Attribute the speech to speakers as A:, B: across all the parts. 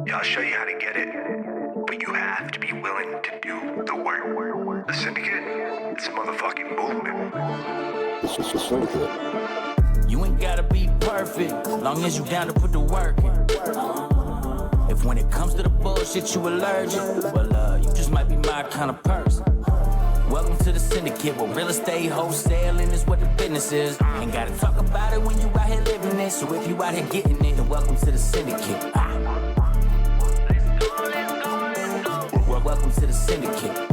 A: Yeah, I'll show you how to get it, but you have to be willing to do the work. The Syndicate, it's a motherfucking movement.
B: It's the Syndicate.
C: You ain't gotta be perfect, long as you down to put the work in. If when it comes to the bullshit you allergic, well, you just might be my kind of person. Welcome to the Syndicate, where real estate wholesaling is what the business is. Ain't gotta talk about it when you out here living it. So if you out here getting it, then welcome to the Syndicate. Welcome to the Syndicate.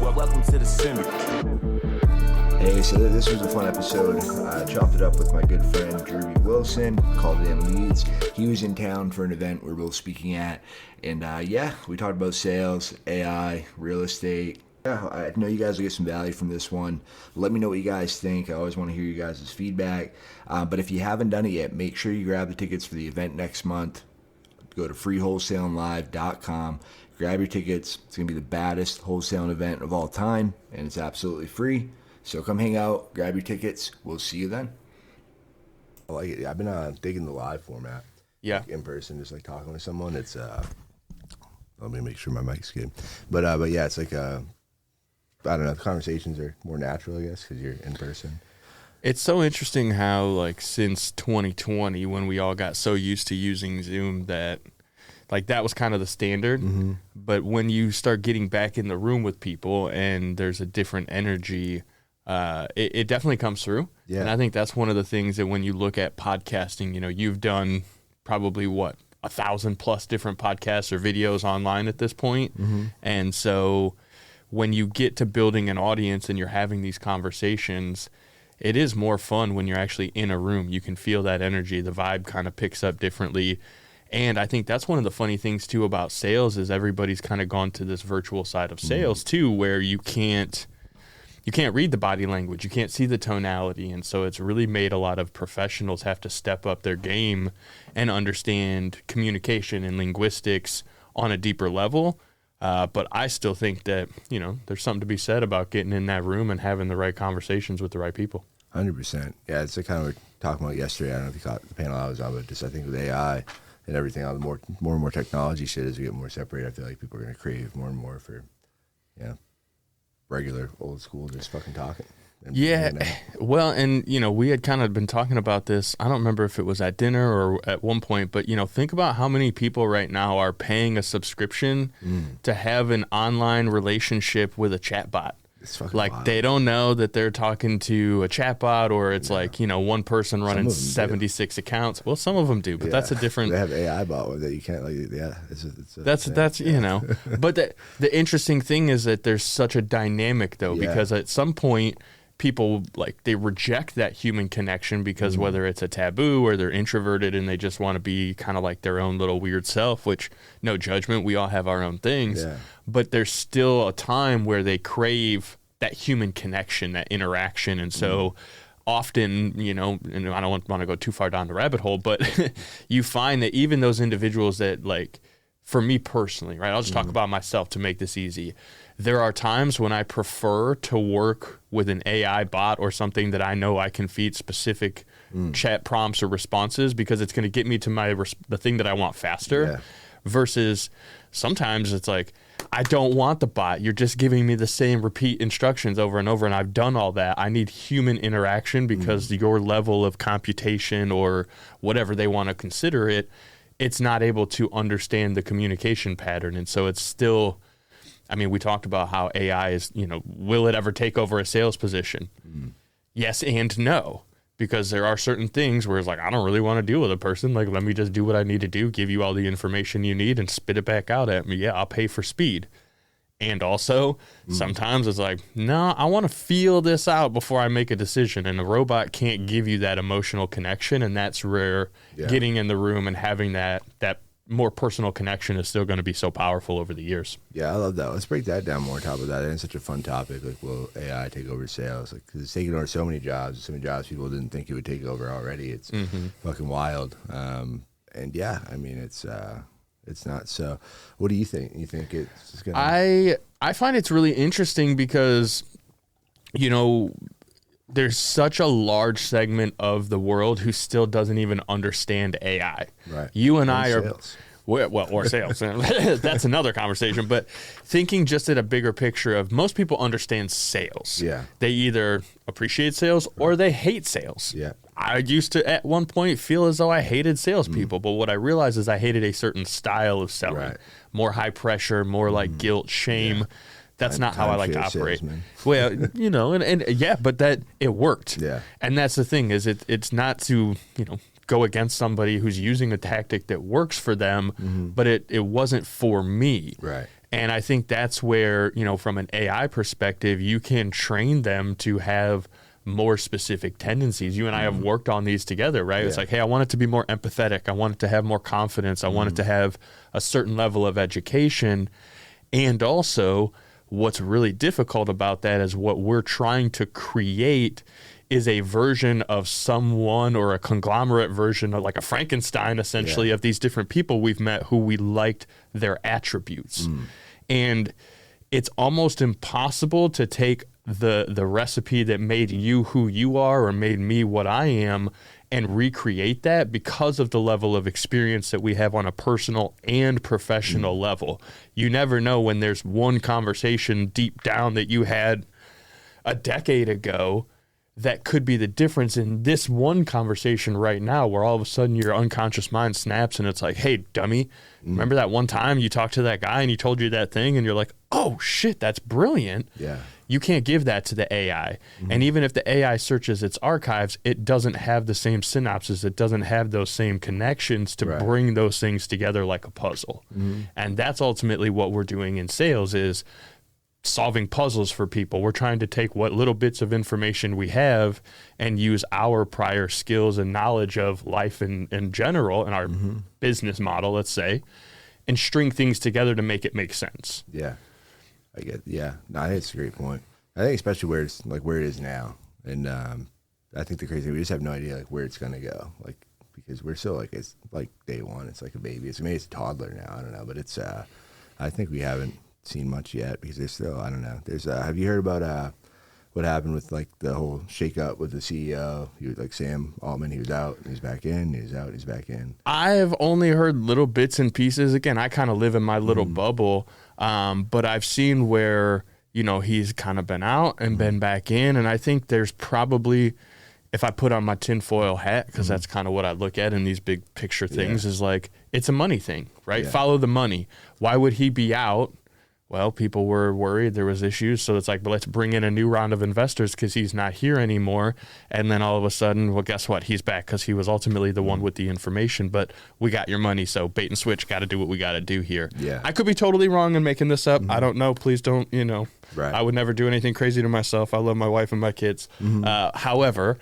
C: Welcome to the Syndicate.
B: Hey, so this was a fun episode. I chopped it up with my good friend Drewbie Wilson, called it in Leeds. He was in town for an event we were both speaking at, and we talked about sales, AI, real estate. Yeah, I know you guys will get some value from this one. Let me know what you guys think. I always want to hear you guys' feedback. But if you haven't done it yet, make sure you grab the tickets for the event next month. Go to freewholesalinglive.com. Grab your tickets. It's going to be the baddest wholesaling event of all time, and it's absolutely free. So come hang out, grab your tickets. We'll see you then. I like it. I've been digging the live format.
D: Yeah.
B: Like in person, just like talking to someone. It's let me make sure my mic's good. But yeah, it's like I don't know. The conversations are more natural, I guess, because you're in person.
D: It's so interesting how, like, since 2020, when we all got so used to using Zoom that, like, that was kind of the standard. Mm-hmm. But when you start getting back in the room with people and there's a different energy, it definitely comes through. Yeah. And I think that's one of the things that when you look at podcasting, you know, you've done probably 1,000+ different podcasts or videos online at this point. Mm-hmm. And so when you get to building an audience and you're having these conversations, it is more fun when you're actually in a room. You can feel that energy. The vibe kind of picks up differently. And I think that's one of the funny things, too, about sales is everybody's kind of gone to this virtual side of sales, too, where you can't read the body language. You can't see the tonality. And so it's really made a lot of professionals have to step up their game and understand communication and linguistics on a deeper level. But I still think that, you know, there's something to be said about getting in that room and having the right conversations with the right people.
B: 100%. Yeah, it's like kind of what we were talking about yesterday. I don't know if you caught the panel I was on, but just I think with AI and everything, all the more and more technology shit as we get more separated, I feel like people are going to crave more and more for, regular old school just fucking talking.
D: Yeah, well, and, you know, we had kind of been talking about this. I don't remember if it was at dinner or at one point, but, you know, think about how many people right now are paying a subscription to have an online relationship with a chatbot. Like, wild. They don't know that they're talking to a chatbot, or it's like, you know, one person running 76 accounts. Well, some of them do, but that's a different.
B: They have AI bot that you can't
D: that's you know. But the interesting thing is that there's such a dynamic though, because at some point people they reject that human connection because whether it's a taboo or they're introverted and they just want to be kind of like their own little weird self, which no judgment, we all have our own things, but there's still a time where they crave that human connection, that interaction. And so often, you know, and I don't want to go too far down the rabbit hole, but you find that even those individuals that for me personally, right, I'll just talk about myself to make this easy. There are times when I prefer to work with an AI bot or something that I know I can feed specific chat prompts or responses because it's going to get me to the thing that I want faster, versus sometimes it's like, I don't want the bot. You're just giving me the same repeat instructions over and over, and I've done all that. I need human interaction because your level of computation or whatever they want to consider it, it's not able to understand the communication pattern. And so it's still... I mean, we talked about how AI is, you know, will it ever take over a sales position? Yes and no, because there are certain things where it's like, I don't really want to deal with a person. Like, let me just do what I need to do, give you all the information you need and spit it back out at me. Yeah, I'll pay for speed. And also, sometimes it's like, no, I want to feel this out before I make a decision. And a robot can't give you that emotional connection. And that's where getting in the room and having that more personal connection is still going to be so powerful over the years.
B: Yeah, I love that. Let's break that down more on top of that. And it's such a fun topic. Like, will AI take over sales? Like, because it's taking over so many jobs people didn't think it would take over already. It's fucking wild. And yeah, I mean, it's not. So what do you think? You think it's just going to...
D: I find it's really interesting because, you know, there's such a large segment of the world who still doesn't even understand AI.
B: Right.
D: You and
B: Or
D: I are,
B: sales.
D: well, or sales. That's another conversation. But thinking just at a bigger picture of most people understand sales.
B: Yeah.
D: They either appreciate sales or they hate sales.
B: Yeah.
D: I used to at one point feel as though I hated salespeople, but what I realized is I hated a certain style of selling.
B: Right.
D: More high pressure, more like guilt, shame.
B: Yeah.
D: That's not how I like to
B: Timeshare
D: operate.
B: salesman.
D: Well, and yeah, but that it worked.
B: Yeah.
D: And that's the thing is it's not to, go against somebody who's using a tactic that works for them, but it wasn't for me.
B: Right.
D: And I think that's where, from an AI perspective, you can train them to have more specific tendencies. You and I have worked on these together, right? It's
B: Yeah.
D: like, hey, I want it to be more empathetic. I want it to have more confidence. I want it to have a certain level of education. And also, what's really difficult about that is what we're trying to create is a version of someone or a conglomerate version of like a Frankenstein, essentially, of these different people we've met who we liked their attributes. And it's almost impossible to take the recipe that made you who you are or made me what I am and recreate that because of the level of experience that we have on a personal and professional level. You never know when there's one conversation deep down that you had a decade ago that could be the difference in this one conversation right now, where all of a sudden your unconscious mind snaps and it's like, hey, dummy, remember that one time you talked to that guy and he told you that thing and you're like, oh shit, that's brilliant.
B: Yeah.
D: You can't give that to the AI. And even if the AI searches its archives, it doesn't have the same synapses. It doesn't have those same connections to bring those things together like a puzzle. And that's ultimately what we're doing in sales is solving puzzles for people. We're trying to take what little bits of information we have and use our prior skills and knowledge of life in general and our business model, let's say, and string things together to make it make sense.
B: Yeah. No, I think it's a great point. I think especially where it is now. And I think the crazy thing, we just have no idea like where it's going to go. Like, because we're still like, it's like day one. It's like a baby. It's a toddler now. I don't know. But it's, I think we haven't seen much yet because there's still, I don't know. There's, have you heard about what happened with like the whole shake up with the CEO? He was like Sam Altman, he was out, he's back in, he's out, he's back in.
D: I've only heard little bits and pieces. Again, I kind of live in my little bubble. But I've seen where, he's kind of been out and been back in. And I think there's probably, if I put on my tinfoil hat, because that's kind of what I look at in these big picture things, is like, it's a money thing, right?
B: Yeah.
D: Follow the money. Why would he be out? Well, people were worried there was issues. So it's like, but let's bring in a new round of investors because he's not here anymore. And then all of a sudden, well, guess what? He's back because he was ultimately the one with the information. But we got your money. So bait and switch, got to do what we got to do here.
B: Yeah.
D: I could be totally wrong in making this up. I don't know. Please don't,
B: Right.
D: I would never do anything crazy to myself. I love my wife and my kids. However,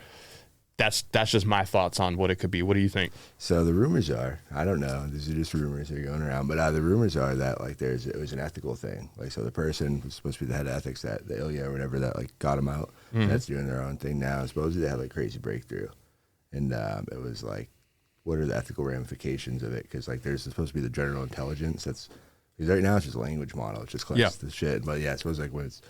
D: that's just my thoughts on what it could be. What do you think?
B: So the rumors are, I don't know, these are just rumors that are going around, but the rumors are that like it was an ethical thing. Like, so the person was supposed to be the head of ethics, that the Ilya or whatever that like got him out, that's doing their own thing now. Supposedly they had like crazy breakthrough. And it was like, what are the ethical ramifications of it? Because like there's supposed to be the general intelligence because right now it's just a language model. It's just class the shit. But yeah, it's supposed like when it's,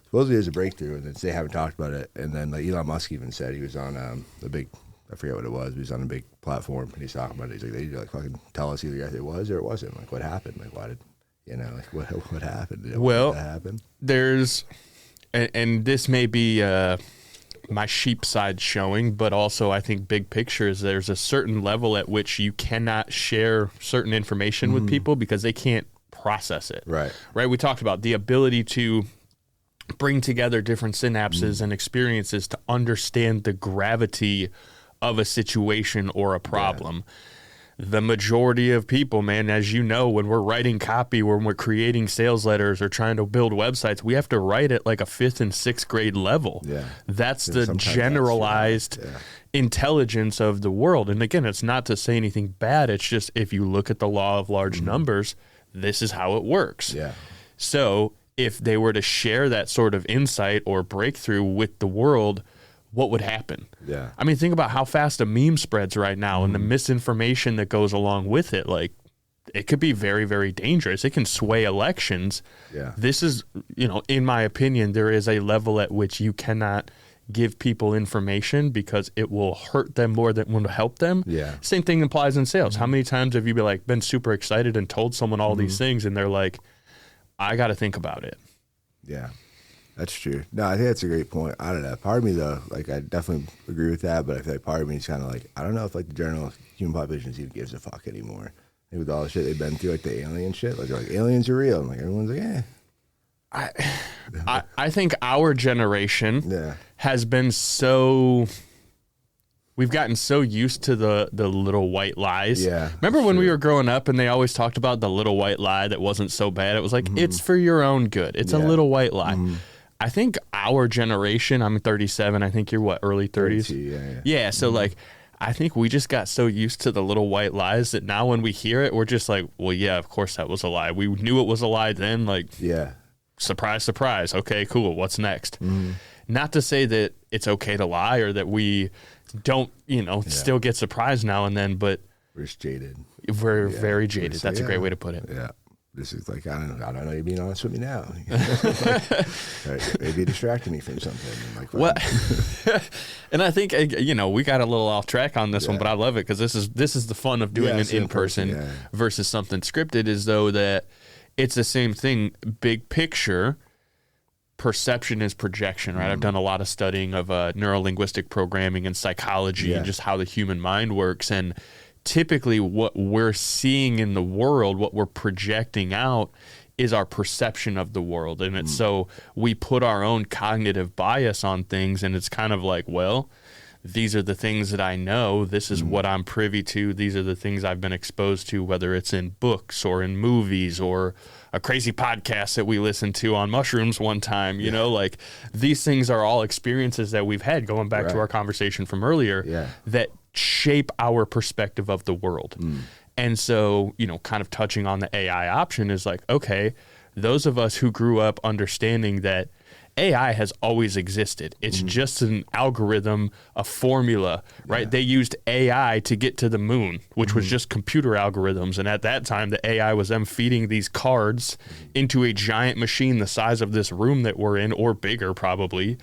B: supposedly there's a breakthrough, and then they haven't talked about it. And then like Elon Musk even said he was on a big, I forget what it was, but he was on a big platform, and he's talking about it. He's like, they need to like fucking tell us either it was or it wasn't. Like, what happened? Like, why did, like what happened?
D: Well,
B: that happened?
D: There's, and this may be my sheep side showing, but also I think big picture is there's a certain level at which you cannot share certain information with people because they can't process it.
B: Right.
D: We talked about the ability to bring together different synapses and experiences to understand the gravity of a situation or a problem. The majority of people, man, as you know, when we're writing copy, when we're creating sales letters or trying to build websites, we have to write at like a 5th and 6th grade level.
B: Yeah.
D: That's the generalized intelligence of the world. And again, it's not to say anything bad. It's just if you look at the law of large numbers, this is how it works.
B: Yeah.
D: So if they were to share that sort of insight or breakthrough with the world, what would happen?
B: Yeah.
D: I mean, think about how fast a meme spreads right now and the misinformation that goes along with it. Like, it could be very, very dangerous. It can sway elections.
B: Yeah.
D: This is, in my opinion, there is a level at which you cannot give people information because it will hurt them more than it will help them.
B: Yeah.
D: Same thing applies in sales. How many times have you been super excited and told someone all these things and they're like, I got to think about it.
B: Yeah, that's true. No, I think that's a great point. I don't know. Part of me though, like I definitely agree with that, but I feel like part of me is kind of like, I don't know if like the general human population even gives a fuck anymore. Like, with all the shit they've been through, like the alien shit, like they're like aliens are real. And like everyone's like, eh.
D: I think our generation has been we've gotten so used to the little white lies.
B: Yeah.
D: Remember when we were growing up and they always talked about the little white lie that wasn't so bad? It was like, it's for your own good. It's a little white lie. I think our generation, I'm 37, I think you're what, early 30s?
B: 32,
D: Yeah, so like, I think we just got so used to the little white lies that now when we hear it, we're just like, well, yeah, of course that was a lie. We knew it was a lie then, like, surprise, surprise. Okay, cool. What's next? Not to say that it's okay to lie or that we don't, still get surprised now and then, but
B: we're just jaded.
D: We're very jaded. That's a great way to put it.
B: Yeah. This is like, I don't know you're being honest with me now. Maybe distracting me from something. Like,
D: well, and I think, we got a little off track on this one, but I love it because this is the fun of doing an in-person versus something scripted, is though that it's the same thing. Big picture, perception is projection, right? I've done a lot of studying of neuro-linguistic programming and psychology and just how the human mind works. And typically what we're seeing in the world, what we're projecting out, is our perception of the world. And it's so we put our own cognitive bias on things, and it's kind of like, well, these are the things that I know. This is what I'm privy to. These are the things I've been exposed to, whether it's in books or in movies or a crazy podcast that we listened to on mushrooms one time. You know, like these things are all experiences that we've had, going back to our conversation from earlier, that shape our perspective of the world. And so, kind of touching on the AI option is like, okay, those of us who grew up understanding that AI has always existed. It's just an algorithm, a formula, right? They used AI to get to the moon, which was just computer algorithms. And at that time, the AI was them feeding these cards into a giant machine the size of this room that we're in, or bigger probably.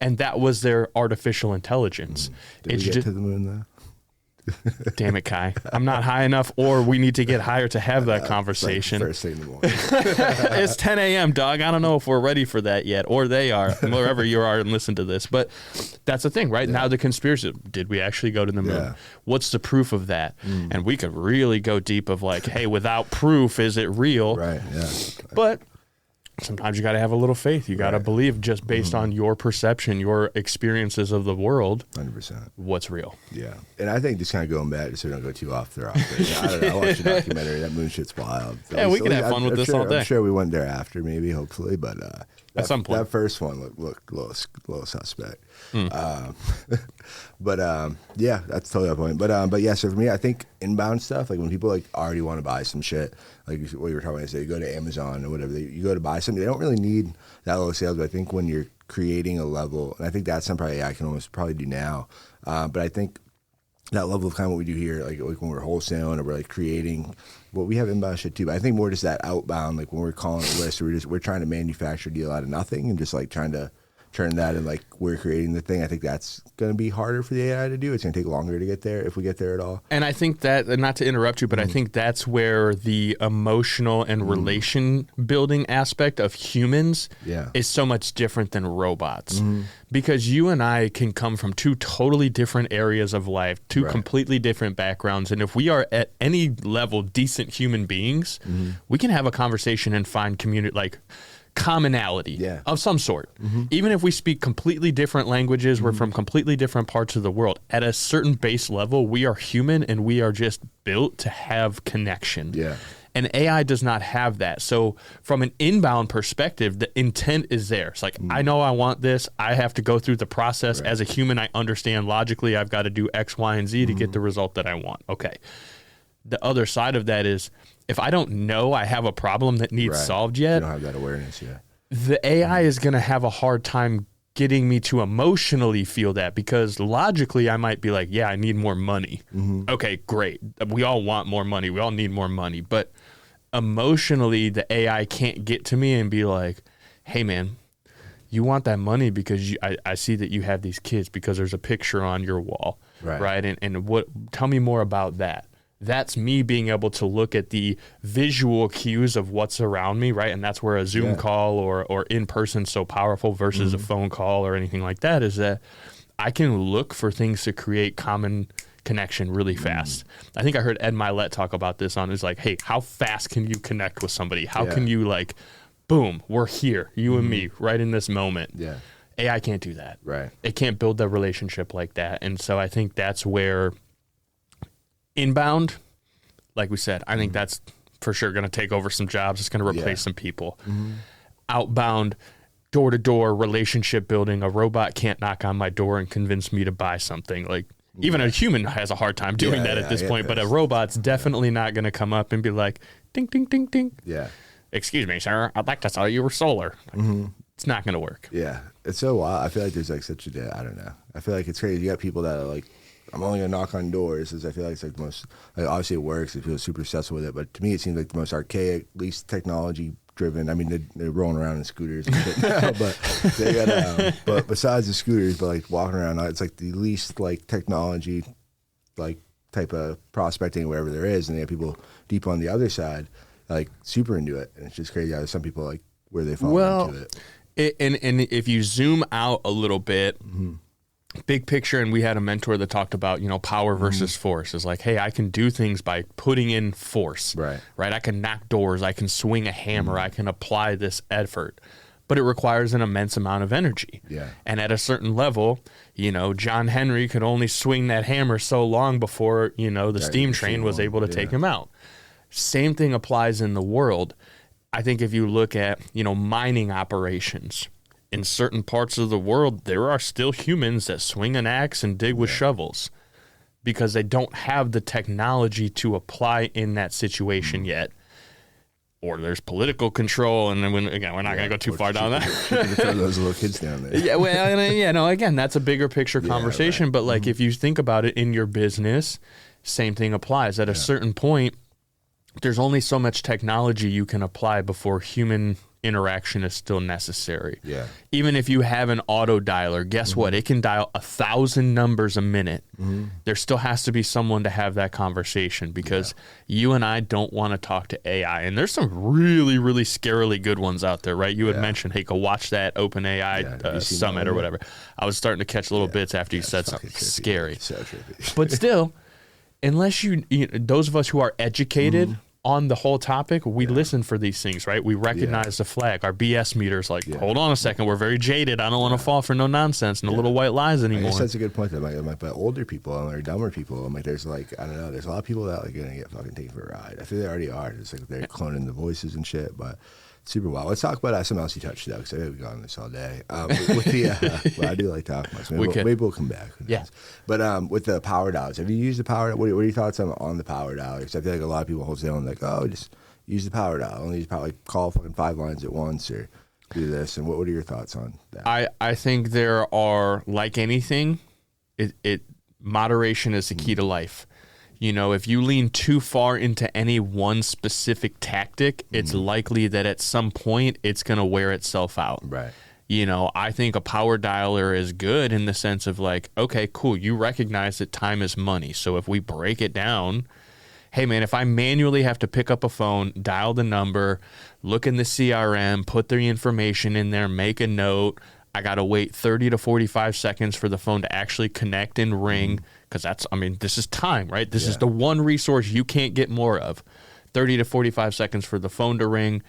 D: And that was their artificial intelligence.
B: Did we get to the moon though?
D: Damn it, Kai. I'm not high enough, or we need to get higher to have that conversation.
B: First thing in the morning.
D: It's 10 a.m., dog. I don't know if we're ready for that yet, or they are, wherever you are and listen to this. But that's the thing, right? Now the conspiracy, did we actually go to the moon? What's the proof of that? And we could really go deep of like, hey, without proof, is it real?
B: Right,
D: But sometimes you got to have a little faith. You got to believe just based on your perception, your experiences of the world.
B: 100%.
D: What's real.
B: Yeah. And I think just kind of going back, so we don't go too off there. I don't know. I watched a documentary. That moon shit's wild.
D: So we can have fun with this all day.
B: I'm sure we went there after, maybe, hopefully. But
D: at some point.
B: That first one looked a little suspect. But yeah, that's totally the point. But yeah, so for me, I think inbound stuff, like when people like already want to buy some shit, like what you were talking about, say you go to Amazon or whatever, you go to buy something, they don't really need that level of sales. But I think when you're creating a level, and I think that's something I can almost probably do now. But I think that level of kind of what we do here, like when we're wholesaling or we're like creating, well, we have inbound shit too. But I think more just that outbound, like when we're calling a list, we're trying to manufacture a deal out of nothing and just like trying to turn that and like we're creating the thing. I think that's going to be harder for the AI to do. It's going to take longer to get there if we get there at all. And
D: I think that, and not to interrupt you, but I think that's where the emotional and relation building aspect of humans is so much different than robots. Because you and I can come from two totally different areas of life, two completely different backgrounds. And if we are at any level decent human beings, we can have a conversation and find community, like commonality of some sort. Even if we speak completely different languages, we're from completely different parts of the world. At a certain base level, we are human and we are just built to have connection. And AI does not have that. So from an inbound perspective, the intent is there. It's like, I know I want this. I have to go through the process. As a human, I understand logically I've got to do X, Y, and Z to get the result that I want. Okay. The other side of that is, if I don't know I have a problem that needs solved yet,
B: you don't have that awareness yet.
D: The AI is going to have a hard time getting me to emotionally feel that, because logically I might be like, yeah, I need more money. Okay, great. We all want more money. We all need more money. But emotionally, the AI can't get to me and be like, hey, man, you want that money because I see that you have these kids because there's a picture on your wall, right? And tell me more about that. That's me being able to look at the visual cues of what's around me, right? And that's where a Zoom call or in person so powerful versus a phone call or anything like that, is that I can look for things to create common connection really fast. I think I heard Ed Milet talk about this on, is like, hey, how fast can you connect with somebody? How can you like, boom, we're here, you and me, right in this moment. Yeah. AI can't do that.
B: Right.
D: It can't build the relationship like that. And so I think that's where inbound, like we said, I think that's for sure going to take over some jobs. It's going to replace some people. Outbound, door-to-door relationship building, a robot can't knock on my door and convince me to buy something. Like, even a human has a hard time doing that at this point, but a robot's definitely not going to come up and be like, ding, ding, ding, ding.
B: Yeah.
D: Excuse me, sir, I'd like to sell you solar. It's not going to work.
B: Yeah. It's so wild. I feel like there's like such a, I don't know. I feel like it's crazy. You got people that are like, I'm only going to knock on doors. I feel like it's like the most, like, obviously it works. It feels super successful with it. But to me, it seems like the most archaic, least technology driven. I mean, they're rolling around in scooters and shit now, but they got, but besides the scooters, but like walking around, it's like the least like technology, like type of prospecting or whatever there is. And they have people deep on the other side, like super into it. And it's just crazy how some people like where they fall into it.
D: And if you zoom out a little bit, big picture, and we had a mentor that talked about, power versus force. Is like, hey, I can do things by putting in force, right? I can knock doors, I can swing a hammer, I can apply this effort, but it requires an immense amount of energy. Yeah. And at a certain level, John Henry could only swing that hammer so long before, the steam train was able to take him out. Same thing applies in the world. I think if you look at, mining operations, in certain parts of the world, there are still humans that swing an axe and dig with shovels because they don't have the technology to apply in that situation yet. Or there's political control, and then we're not going to go too far down that.
B: Throw those little kids down there.
D: Yeah, well, again, that's a bigger picture conversation. Right. But like, if you think about it in your business, same thing applies. At a certain point, there's only so much technology you can apply before human interaction is still necessary. Yeah. Even if you have an auto dialer, guess what? It can dial 1,000 numbers a minute. There still has to be someone to have that conversation because you and I don't want to talk to AI. And there's some really, really scarily good ones out there, right? You had mentioned, hey, go watch that OpenAI summit or whatever. I was starting to catch little bits after you said something scary. So trippy. But still, unless those of us who are educated on the whole topic, we listen for these things, right? We recognize the flag. Our BS meter's like, hold on a second, we're very jaded. I don't want to fall for no nonsense and the little white lies anymore. I guess
B: that's a good point. But older people or dumber people, I'm like, there's like, I don't know, there's a lot of people that are going to get fucking taken for a ride. I feel they already are. It's like they're cloning the voices and shit, but super wild. Let's talk about something else you touched though, because I think we've gone this all day. With the, well, I do like talking about it. Maybe we'll come back. Yeah. But with the power dialers, have you used the power? What are your thoughts on the power dialers? I feel like a lot of people wholesaling like, oh, just use the power dial. Only use power, like call fucking 5 lines at once or do this. And what are your thoughts on that?
D: I think there are, like anything, moderation is the key to life. If you lean too far into any one specific tactic, it's likely that at some point it's going to wear itself out. Right. I think a power dialer is good in the sense of like, okay, cool. You recognize that time is money. So if we break it down, hey man, if I manually have to pick up a phone, dial the number, look in the CRM, put the information in there, make a note, I got to wait 30 to 45 seconds for the phone to actually connect and ring. Because this is time, right? This is the one resource you can't get more of. 30 to 45 seconds for the phone to ring.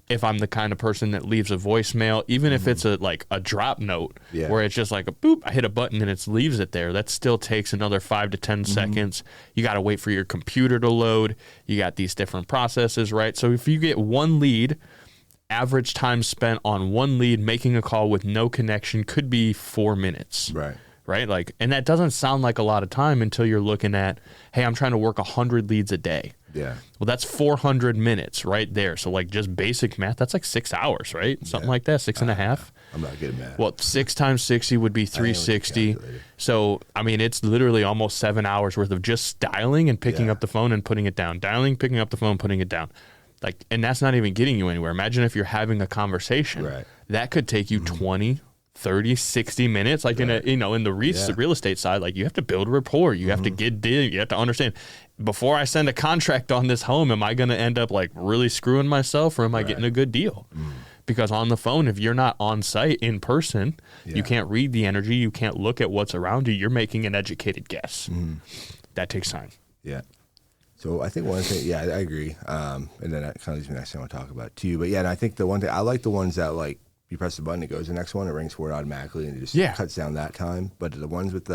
D: If I'm the kind of person that leaves a voicemail, even if it's a drop note where it's just like a boop, I hit a button and it leaves it there. That still takes another 5 to 10 seconds. You got to wait for your computer to load. You got these different processes, right? So if you get one lead, average time spent on one lead making a call with no connection could be 4 minutes. Right? Like, and that doesn't sound like a lot of time until you're looking at, hey, I'm trying to work 100 leads a day. Yeah. Well, that's 400 minutes right there. So like just basic math, that's like 6 hours, right? Something like that, 6.5.
B: I'm not good at math.
D: Well, 6 times 60 would be 360. So, it's literally almost 7 hours worth of just dialing and picking up the phone and putting it down. Dialing, picking up the phone, putting it down. Like, and that's not even getting you anywhere. Imagine if you're having a conversation.
B: Right.
D: That could take you 20, 30, 60 minutes. Like in the real estate side, like you have to build rapport. You have to you have to understand, before I send a contract on this home, am I going to end up like really screwing myself, or am I getting a good deal? Because on the phone, if you're not on site in person, you can't read the energy. You can't look at what's around you. You're making an educated guess. That takes time.
B: Yeah. So I think one thing, I agree. And then that kind of leads me to the next thing I want to talk about too. But yeah, and I think the one thing, I like the ones that like, you press the button, it goes to the next one, it rings forward automatically, and it just cuts down that time. But the ones with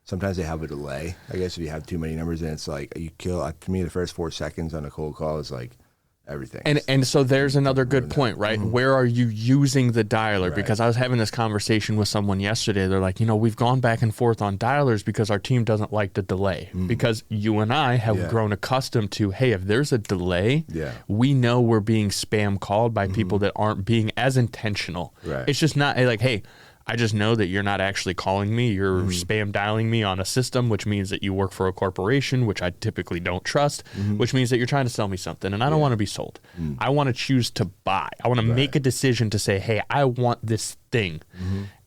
B: sometimes they have a delay. I guess if you have too many numbers, and it's like, to me, the first 4 seconds on a cold call is like everything.
D: And so there's another good point, right? Where are you using the dialer?
B: Right.
D: Because I was having this conversation with someone yesterday. They're like, we've gone back and forth on dialers because our team doesn't like the delay. Because you and I have grown accustomed to, hey, if there's a delay, we know we're being spam called by people that aren't being as intentional.
B: Right.
D: It's just not like, hey, I just know that you're not actually calling me. You're spam dialing me on a system, which means that you work for a corporation, which I typically don't trust, which means that you're trying to sell me something, and I don't want to be sold. I want to choose to buy. I want to make a decision to say, hey, I want this thing.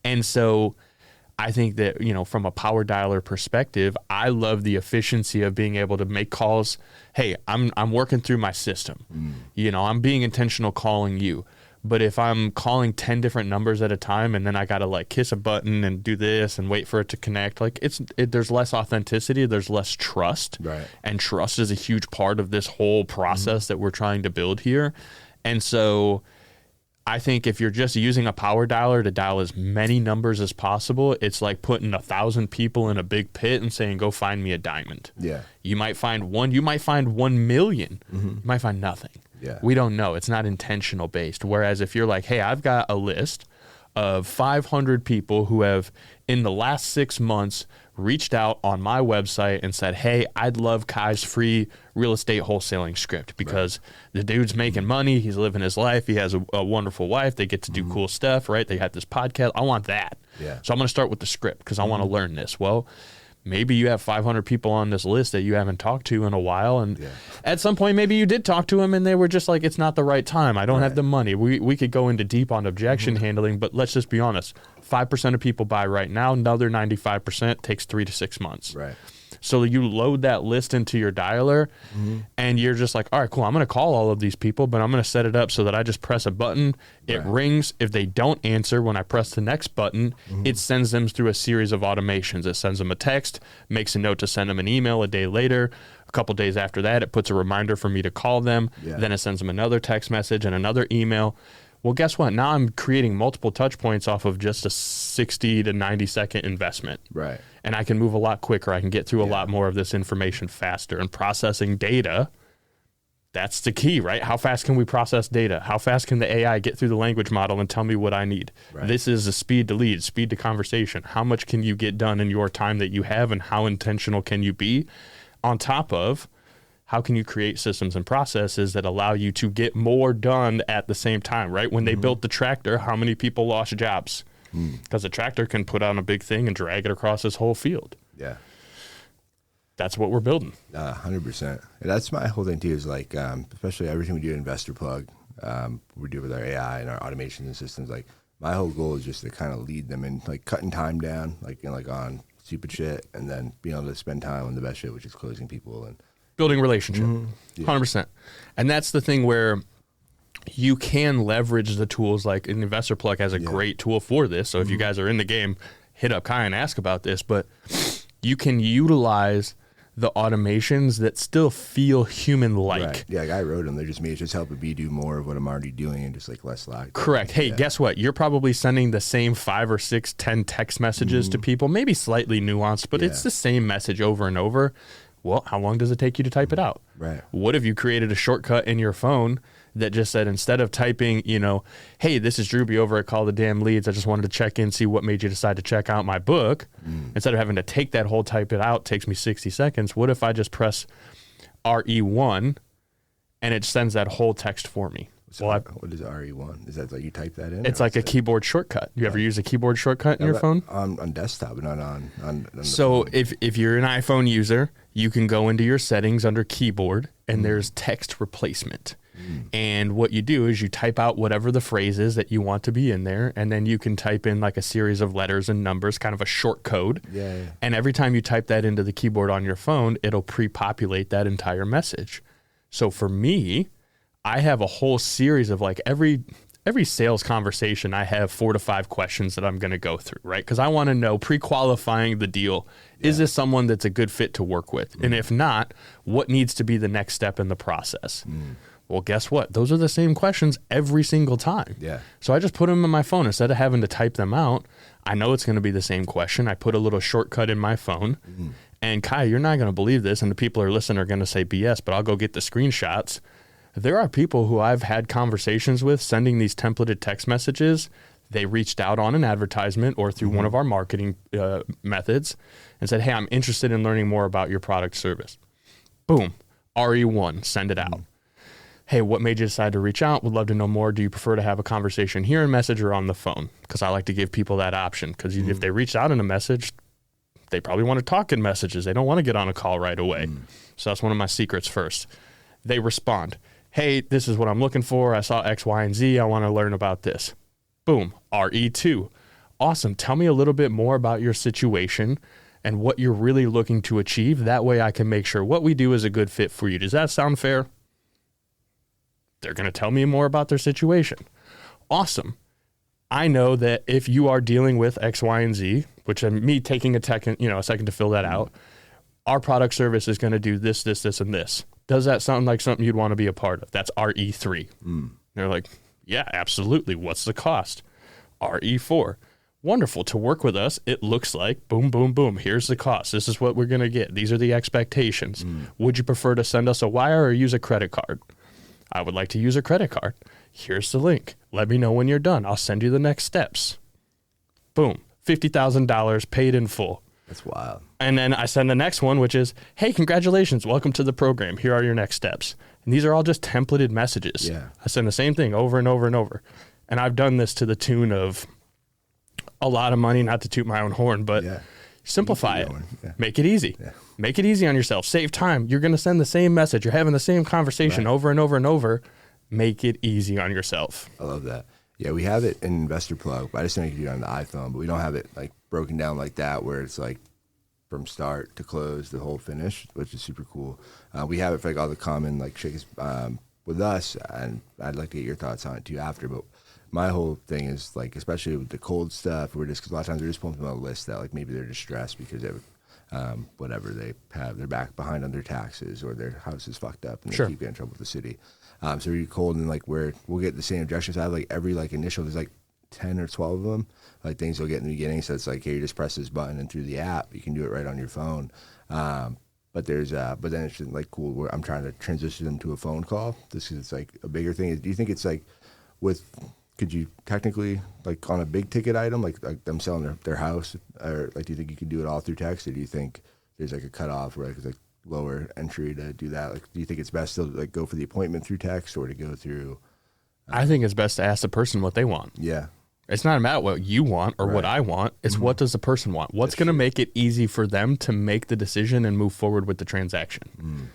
D: And so I think that, from a power dialer perspective, I love the efficiency of being able to make calls. Hey, I'm working through my system. I'm being intentional calling you. But if I'm calling 10 different numbers at a time, and then I got to like kiss a button and do this and wait for it to connect, like there's less authenticity, there's less trust.
B: Right.
D: And trust is a huge part of this whole process that we're trying to build here. And so I think if you're just using a power dialer to dial as many numbers as possible, it's like putting 1,000 people in a big pit and saying, go find me a diamond.
B: Yeah.
D: You might find one, you might find 1 million, you might find nothing.
B: Yeah.
D: We don't know. It's not intentional based. Whereas if you're like, hey, I've got a list of 500 people who have in the last 6 months reached out on my website and said, hey, I'd love Kai's free real estate wholesaling script because the dude's making money. He's living his life. He has a wonderful wife. They get to do cool stuff, right? They have this podcast. I want that.
B: Yeah.
D: So I'm going to start with the script because I want to learn this. Well, maybe you have 500 people on this list that you haven't talked to in a while. And at some point, maybe you did talk to them and they were just like, it's not the right time. I don't have the money. We could go into deep on objection handling, but let's just be honest. 5% of people buy right now. Another 95% takes 3 to 6 months.
B: Right.
D: So you load that list into your dialer and you're just like, all right, cool. I'm going to call all of these people, but I'm going to set it up so that I just press a button. It rings. If they don't answer, when I press the next button, it sends them through a series of automations. It sends them a text, makes a note to send them an email a day later. A couple days after that, it puts a reminder for me to call them. Then it sends them another text message and another email. Well, guess what? Now I'm creating multiple touch points off of just a 60 to 90 second investment.
B: Right.
D: And I can move a lot quicker. I can get through a lot more of this information faster. And processing data, that's the key, right? How fast can we process data? How fast can the AI get through the language model and tell me what I need? Right. This is a speed to lead, speed to conversation. How much can you get done in your time that you have, and how intentional can you be? On top of, how can you create systems and processes that allow you to get more done at the same time, right? When they built the tractor, how many people lost jobs? Because the tractor can put on a big thing and drag it across this whole field. Yeah. That's what we're building.
B: 100%. That's my whole thing too, is like, especially everything we do at Investor Plug, we do with our AI and our automations and systems. Like, my whole goal is just to kind of lead them in like cutting time down, like, like on stupid shit, and then being able to spend time on the best shit, which is closing people and
D: building relationship. 100%. And that's the thing where you can leverage the tools. Like an Investor Plug has a great tool for this. So if you guys are in the game, hit up Kai and ask about this. But you can utilize the automations that still feel human-like.
B: Right. Yeah, like I wrote them. They're just me. It's just helping me do more of what I'm already doing and just like less lag.
D: Correct. Hey, guess what? You're probably sending the same 5 or 6, 10 text messages to people, maybe slightly nuanced, but it's the same message over and over. Well, how long does it take you to type it out?
B: Right.
D: What if you created a shortcut in your phone that just said, instead of typing, hey, this is Drewbie over at Call the Damn Leads, I just wanted to check in, see what made you decide to check out my book. Instead of having to take that whole type it out, takes me 60 seconds. What if I just press RE1 and it sends that whole text for me?
B: So what is RE1? Is that like you type that in?
D: It's like a keyboard shortcut. You ever use a keyboard shortcut in your phone?
B: On desktop, but not on the
D: So
B: phone.
D: if you're an iPhone user, you can go into your settings under keyboard, and there's text replacement. And what you do is you type out whatever the phrase is that you want to be in there, and then you can type in like a series of letters and numbers, kind of a short code. And every time you type that into the keyboard on your phone, it'll pre-populate that entire message. So for me, I have a whole series of like every sales conversation, I have 4 to 5 questions that I'm going to go through, right? Because I want to know, pre-qualifying the deal, is this someone that's a good fit to work with? And if not, what needs to be the next step in the process? Well, guess what? Those are the same questions every single time. So I just put them in my phone instead of having to type them out. I know it's going to be the same question. I put a little shortcut in my phone. And Kai, you're not going to believe this, and the people who are listening are going to say BS, but I'll go get the screenshots. There are people who I've had conversations with sending these templated text messages. They reached out on an advertisement or through one of our marketing methods and said, hey, I'm interested in learning more about your product service. Boom. RE1, send it out. Hey, what made you decide to reach out? Would love to know more. Do you prefer to have a conversation here in message or on the phone? Because I like to give people that option. Because if they reach out in a message, they probably want to talk in messages. They don't want to get on a call right away. So that's one of my secrets first. They respond. Hey, this is what I'm looking for. I saw X, Y, and Z. I want to learn about this. Boom. RE2. Awesome. Tell me a little bit more about your situation and what you're really looking to achieve. That way I can make sure what we do is a good fit for you. Does that sound fair? They're going to tell me more about their situation. Awesome. I know that if you are dealing with X, Y, and Z, which me taking a second to fill that out, our product service is going to do this, this, this, and this. Does that sound like something you'd want to be a part of? That's RE3. They're like, yeah, absolutely. What's the cost? RE4. Wonderful. To work with us, it looks like boom, boom, boom. Here's the cost. This is what we're going to get. These are the expectations. Would you prefer to send us a wire or use a credit card? I would like to use a credit card. Here's the link. Let me know when you're done. I'll send you the next steps. Boom. $50,000 paid in full.
B: That's wild.
D: And then I send the next one, which is, hey, congratulations. Welcome to the program. Here are your next steps. And these are all just templated messages. I send the same thing over and over and over. And I've done this to the tune of a lot of money, not to toot my own horn, but simplify it. Make it easy. Make it easy on yourself. Save time. You're going to send the same message. You're having the same conversation over and over and over. Make it easy on yourself.
B: I love that. Yeah, we have it in Investor Plug, but I just think you can do it on the iPhone, but we don't have it like broken down like that where it's like from start to close, the whole finish, which is super cool. We have it for like all the common like shakes with us, and I'd like to get your thoughts on it too after, but my whole thing is like, especially with the cold stuff, because a lot of times they're just pulling them on a list that like maybe they're distressed because they have whatever they have, they're back behind on their taxes or their house is fucked up and they keep getting in trouble with the city. So you're cold and like where we'll get the same objections. I have like every like initial, there's like 10 or 12 of them, like things you'll get in the beginning. So it's like, hey, you just press this button and through the app, you can do it right on your phone. But then it's like cool where I'm trying to transition them to a phone call. This is like a bigger thing. Do you think it's like could you technically like on a big ticket item, like them selling their house, or like, do you think you could do it all through text, or do you think there's like a cutoff where like it's like lower entry to do that? Like, do you think it's best to like go for the appointment through text or to go through?
D: I think it's best to ask the person what they want.
B: Yeah.
D: It's not about what you want or what I want. It's what does the person want? What's going to make it easy for them to make the decision and move forward with the transaction?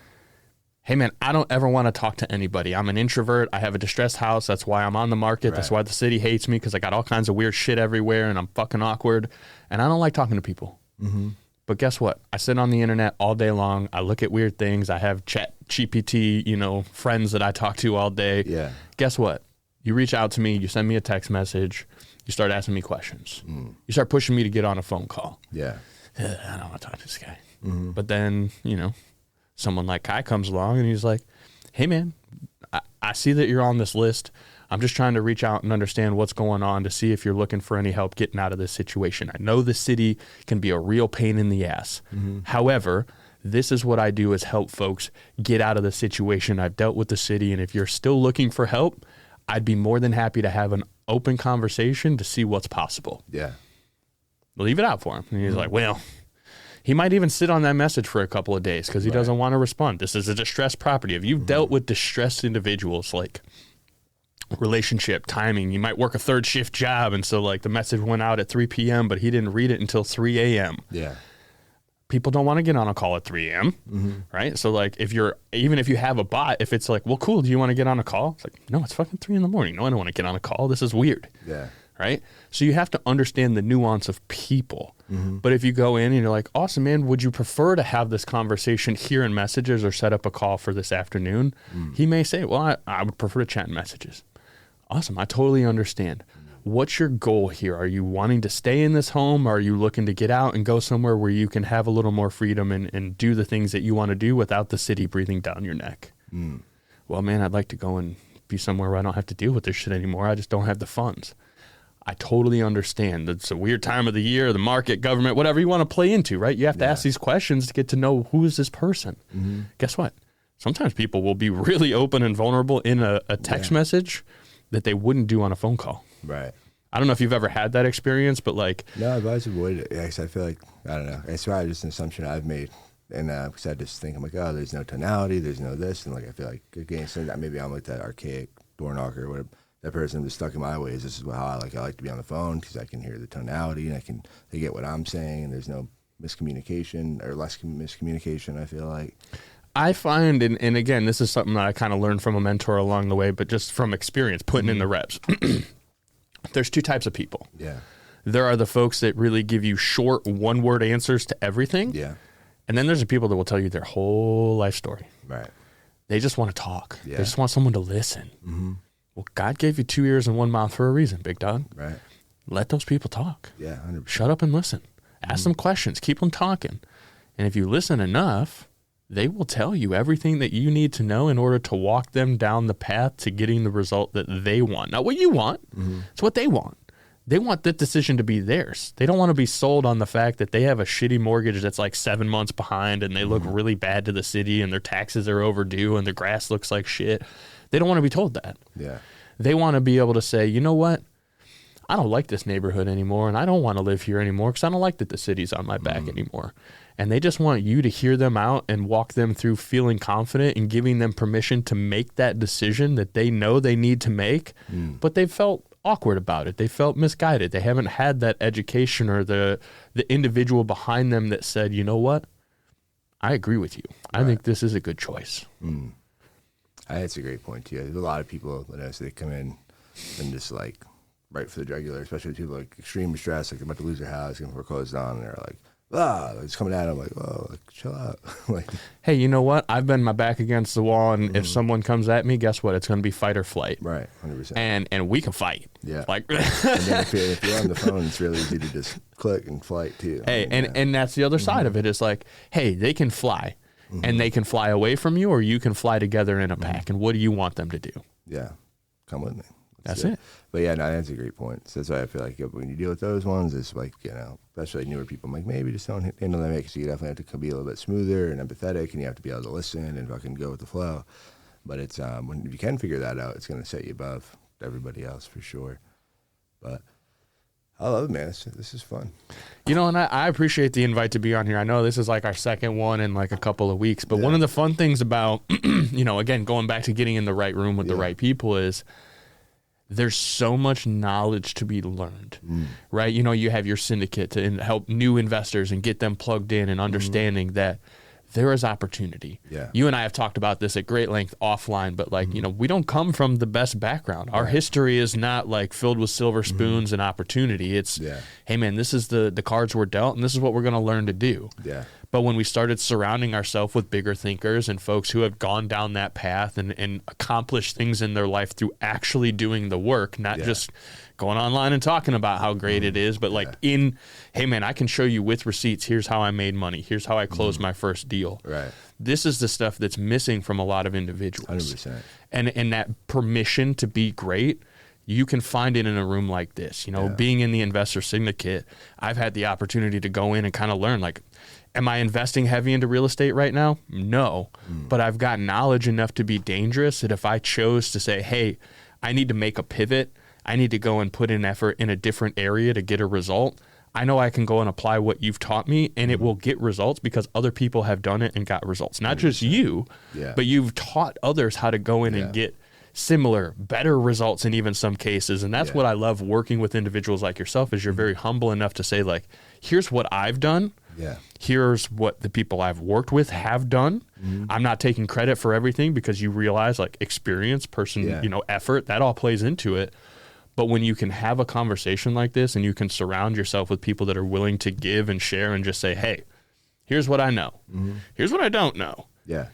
D: Hey, man, I don't ever want to talk to anybody. I'm an introvert. I have a distressed house. That's why I'm on the market. That's why the city hates me, because I got all kinds of weird shit everywhere and I'm fucking awkward. And I don't like talking to people. But guess what? I sit on the internet all day long. I look at weird things. I have chat GPT, friends that I talk to all day.
B: Yeah.
D: Guess what? You reach out to me. You send me a text message. You start asking me questions. You start pushing me to get on a phone call.
B: Yeah.
D: I don't want to talk to this guy. But then, someone like Kai comes along and he's like, hey, man, I see that you're on this list. I'm just trying to reach out and understand what's going on to see if you're looking for any help getting out of this situation. I know the city can be a real pain in the ass. However, this is what I do is help folks get out of the situation. I've dealt with the city, and if you're still looking for help, I'd be more than happy to have an open conversation to see what's possible.
B: Yeah.
D: Leave it out for him. And he's like, well, he might even sit on that message for a couple of days because he doesn't want to respond. This is a distressed property. If you've dealt with distressed individuals, like relationship, timing, you might work a third shift job, and so like the message went out at 3 p.m., but he didn't read it until 3 a.m.
B: Yeah.
D: people don't want to get on a call at 3 a.m. Right? So like even if you have a bot, if it's like, well, cool, do you want to get on a call? It's like, no, it's fucking 3 a.m. No, I don't want to get on a call. This is weird.
B: Yeah.
D: Right? So you have to understand the nuance of people. But if you go in and you're like, awesome, man, would you prefer to have this conversation here in messages or set up a call for this afternoon? He may say, well, I would prefer to chat in messages. Awesome. I totally understand. What's your goal here? Are you wanting to stay in this home? Or are you looking to get out and go somewhere where you can have a little more freedom and do the things that you want to do without the city breathing down your neck? Well, man, I'd like to go and be somewhere where I don't have to deal with this shit anymore. I just don't have the funds. I totally understand. It's a weird time of the year, the market, government, whatever you want to play into, right? You have to ask these questions to get to know who is this person. Guess what? Sometimes people will be really open and vulnerable in a text message that they wouldn't do on a phone call.
B: Right.
D: I don't know if you've ever had that experience, but like...
B: No, I've always avoided it. I feel like, I don't know. It's probably just an assumption I've made. And because I just think, I'm like, oh, there's no tonality, there's no this. And like, I feel like, again, so that maybe I'm like that archaic door knocker or whatever. That person just stuck in my ways. This is how I like to be on the phone because I can hear the tonality and they get what I'm saying and there's no miscommunication or less miscommunication, I feel like.
D: I find, and again, this is something that I kind of learned from a mentor along the way, but just from experience, putting in the reps. There's two types of people.
B: Yeah.
D: There are the folks that really give you short, one-word answers to everything.
B: Yeah.
D: And then there's the people that will tell you their whole life story.
B: Right.
D: They just want to talk.
B: Yeah.
D: They just want someone to listen. Well, God gave you 2 ears and 1 mouth for a reason, big dog.
B: Right.
D: Let those people talk.
B: Yeah, 100%.
D: Shut up and listen. Ask them questions. Keep them talking. And if you listen enough, they will tell you everything that you need to know in order to walk them down the path to getting the result that they want. Not what you want. It's what they want. They want that decision to be theirs. They don't want to be sold on the fact that they have a shitty mortgage that's like 7 months behind and they look really bad to the city and their taxes are overdue and their grass looks like shit. They don't want to be told that.
B: Yeah.
D: They want to be able to say, you know what? I don't like this neighborhood anymore and I don't want to live here anymore because I don't like that the city's on my back anymore. And they just want you to hear them out and walk them through feeling confident and giving them permission to make that decision that they know they need to make, but they felt awkward about it. They felt misguided. They haven't had that education or the individual behind them that said, you know what? I agree with you. I think this is a good choice.
B: That's a great point too. There's a lot of people that as they come in and just like right for the jugular, especially people like extreme stress, like they're about to lose their house, getting foreclosed on, and they're like, it's coming at them like, oh, like chill out. Like, hey,
D: you know what? I've been my back against the wall, and if someone comes at me, guess what? It's going to be fight or flight.
B: Right, 100%.
D: And we can fight.
B: Yeah.
D: Like,
B: and then if you're on the phone, it's really easy to just click and flight too.
D: Hey, and that's the other side of it. It's like, hey, they can fly. And they can fly away from you, or you can fly together in a pack. And what do you want them to do?
B: Yeah, come with me.
D: That's it.
B: But yeah, no, that's a great point. So that's why I feel like when you deal with those ones, it's like, you know, especially newer people, I'm like, maybe just don't handle them because you definitely have to be a little bit smoother and empathetic, and you have to be able to listen and fucking go with the flow. But it's when you can figure that out, it's going to set you above everybody else for sure. But I love it, man. This is fun.
D: You know, and I appreciate the invite to be on here. I know this is like our second one in like a couple of weeks, but one of the fun things about, you know, again, going back to getting in the right room with the right people is there's so much knowledge to be learned, right? You know, you have your syndicate to help new investors and get them plugged in and understanding that there is opportunity. Yeah. You and I have talked about this at great length offline, but like, you know, we don't come from the best background. Our history is not like filled with silver spoons and opportunity. It's, hey man, this is the cards we're dealt and this is what we're going to learn to do. Yeah. But when we started surrounding ourselves with bigger thinkers and folks who have gone down that path and accomplished things in their life through actually doing the work, not just going online and talking about how great it is, but like hey man, I can show you with receipts, here's how I made money, here's how I closed my first deal. Right. This is the stuff that's missing from a lot of individuals. 100%. And that permission to be great, you can find it in a room like this. You know, being in the investor syndicate, I've had the opportunity to go in and kind of learn, like, am I investing heavy into real estate right now? No. But I've got knowledge enough to be dangerous that if I chose to say, hey, I need to make a pivot, I need to go and put in effort in a different area to get a result, I know I can go and apply what you've taught me and it will get results because other people have done it and got results. Not just you, but you've taught others how to go in and get similar, better results in even some cases. And that's what I love working with individuals like yourself is you're very humble enough to say like, here's what I've done.
B: Yeah.
D: Here's what the people I've worked with have done. I'm not taking credit for everything, because you realize like experience, effort, that all plays into it. But when you can have a conversation like this and you can surround yourself with people that are willing to give and share and just say, hey, here's what I know. Here's what I don't know.
B: Yeah.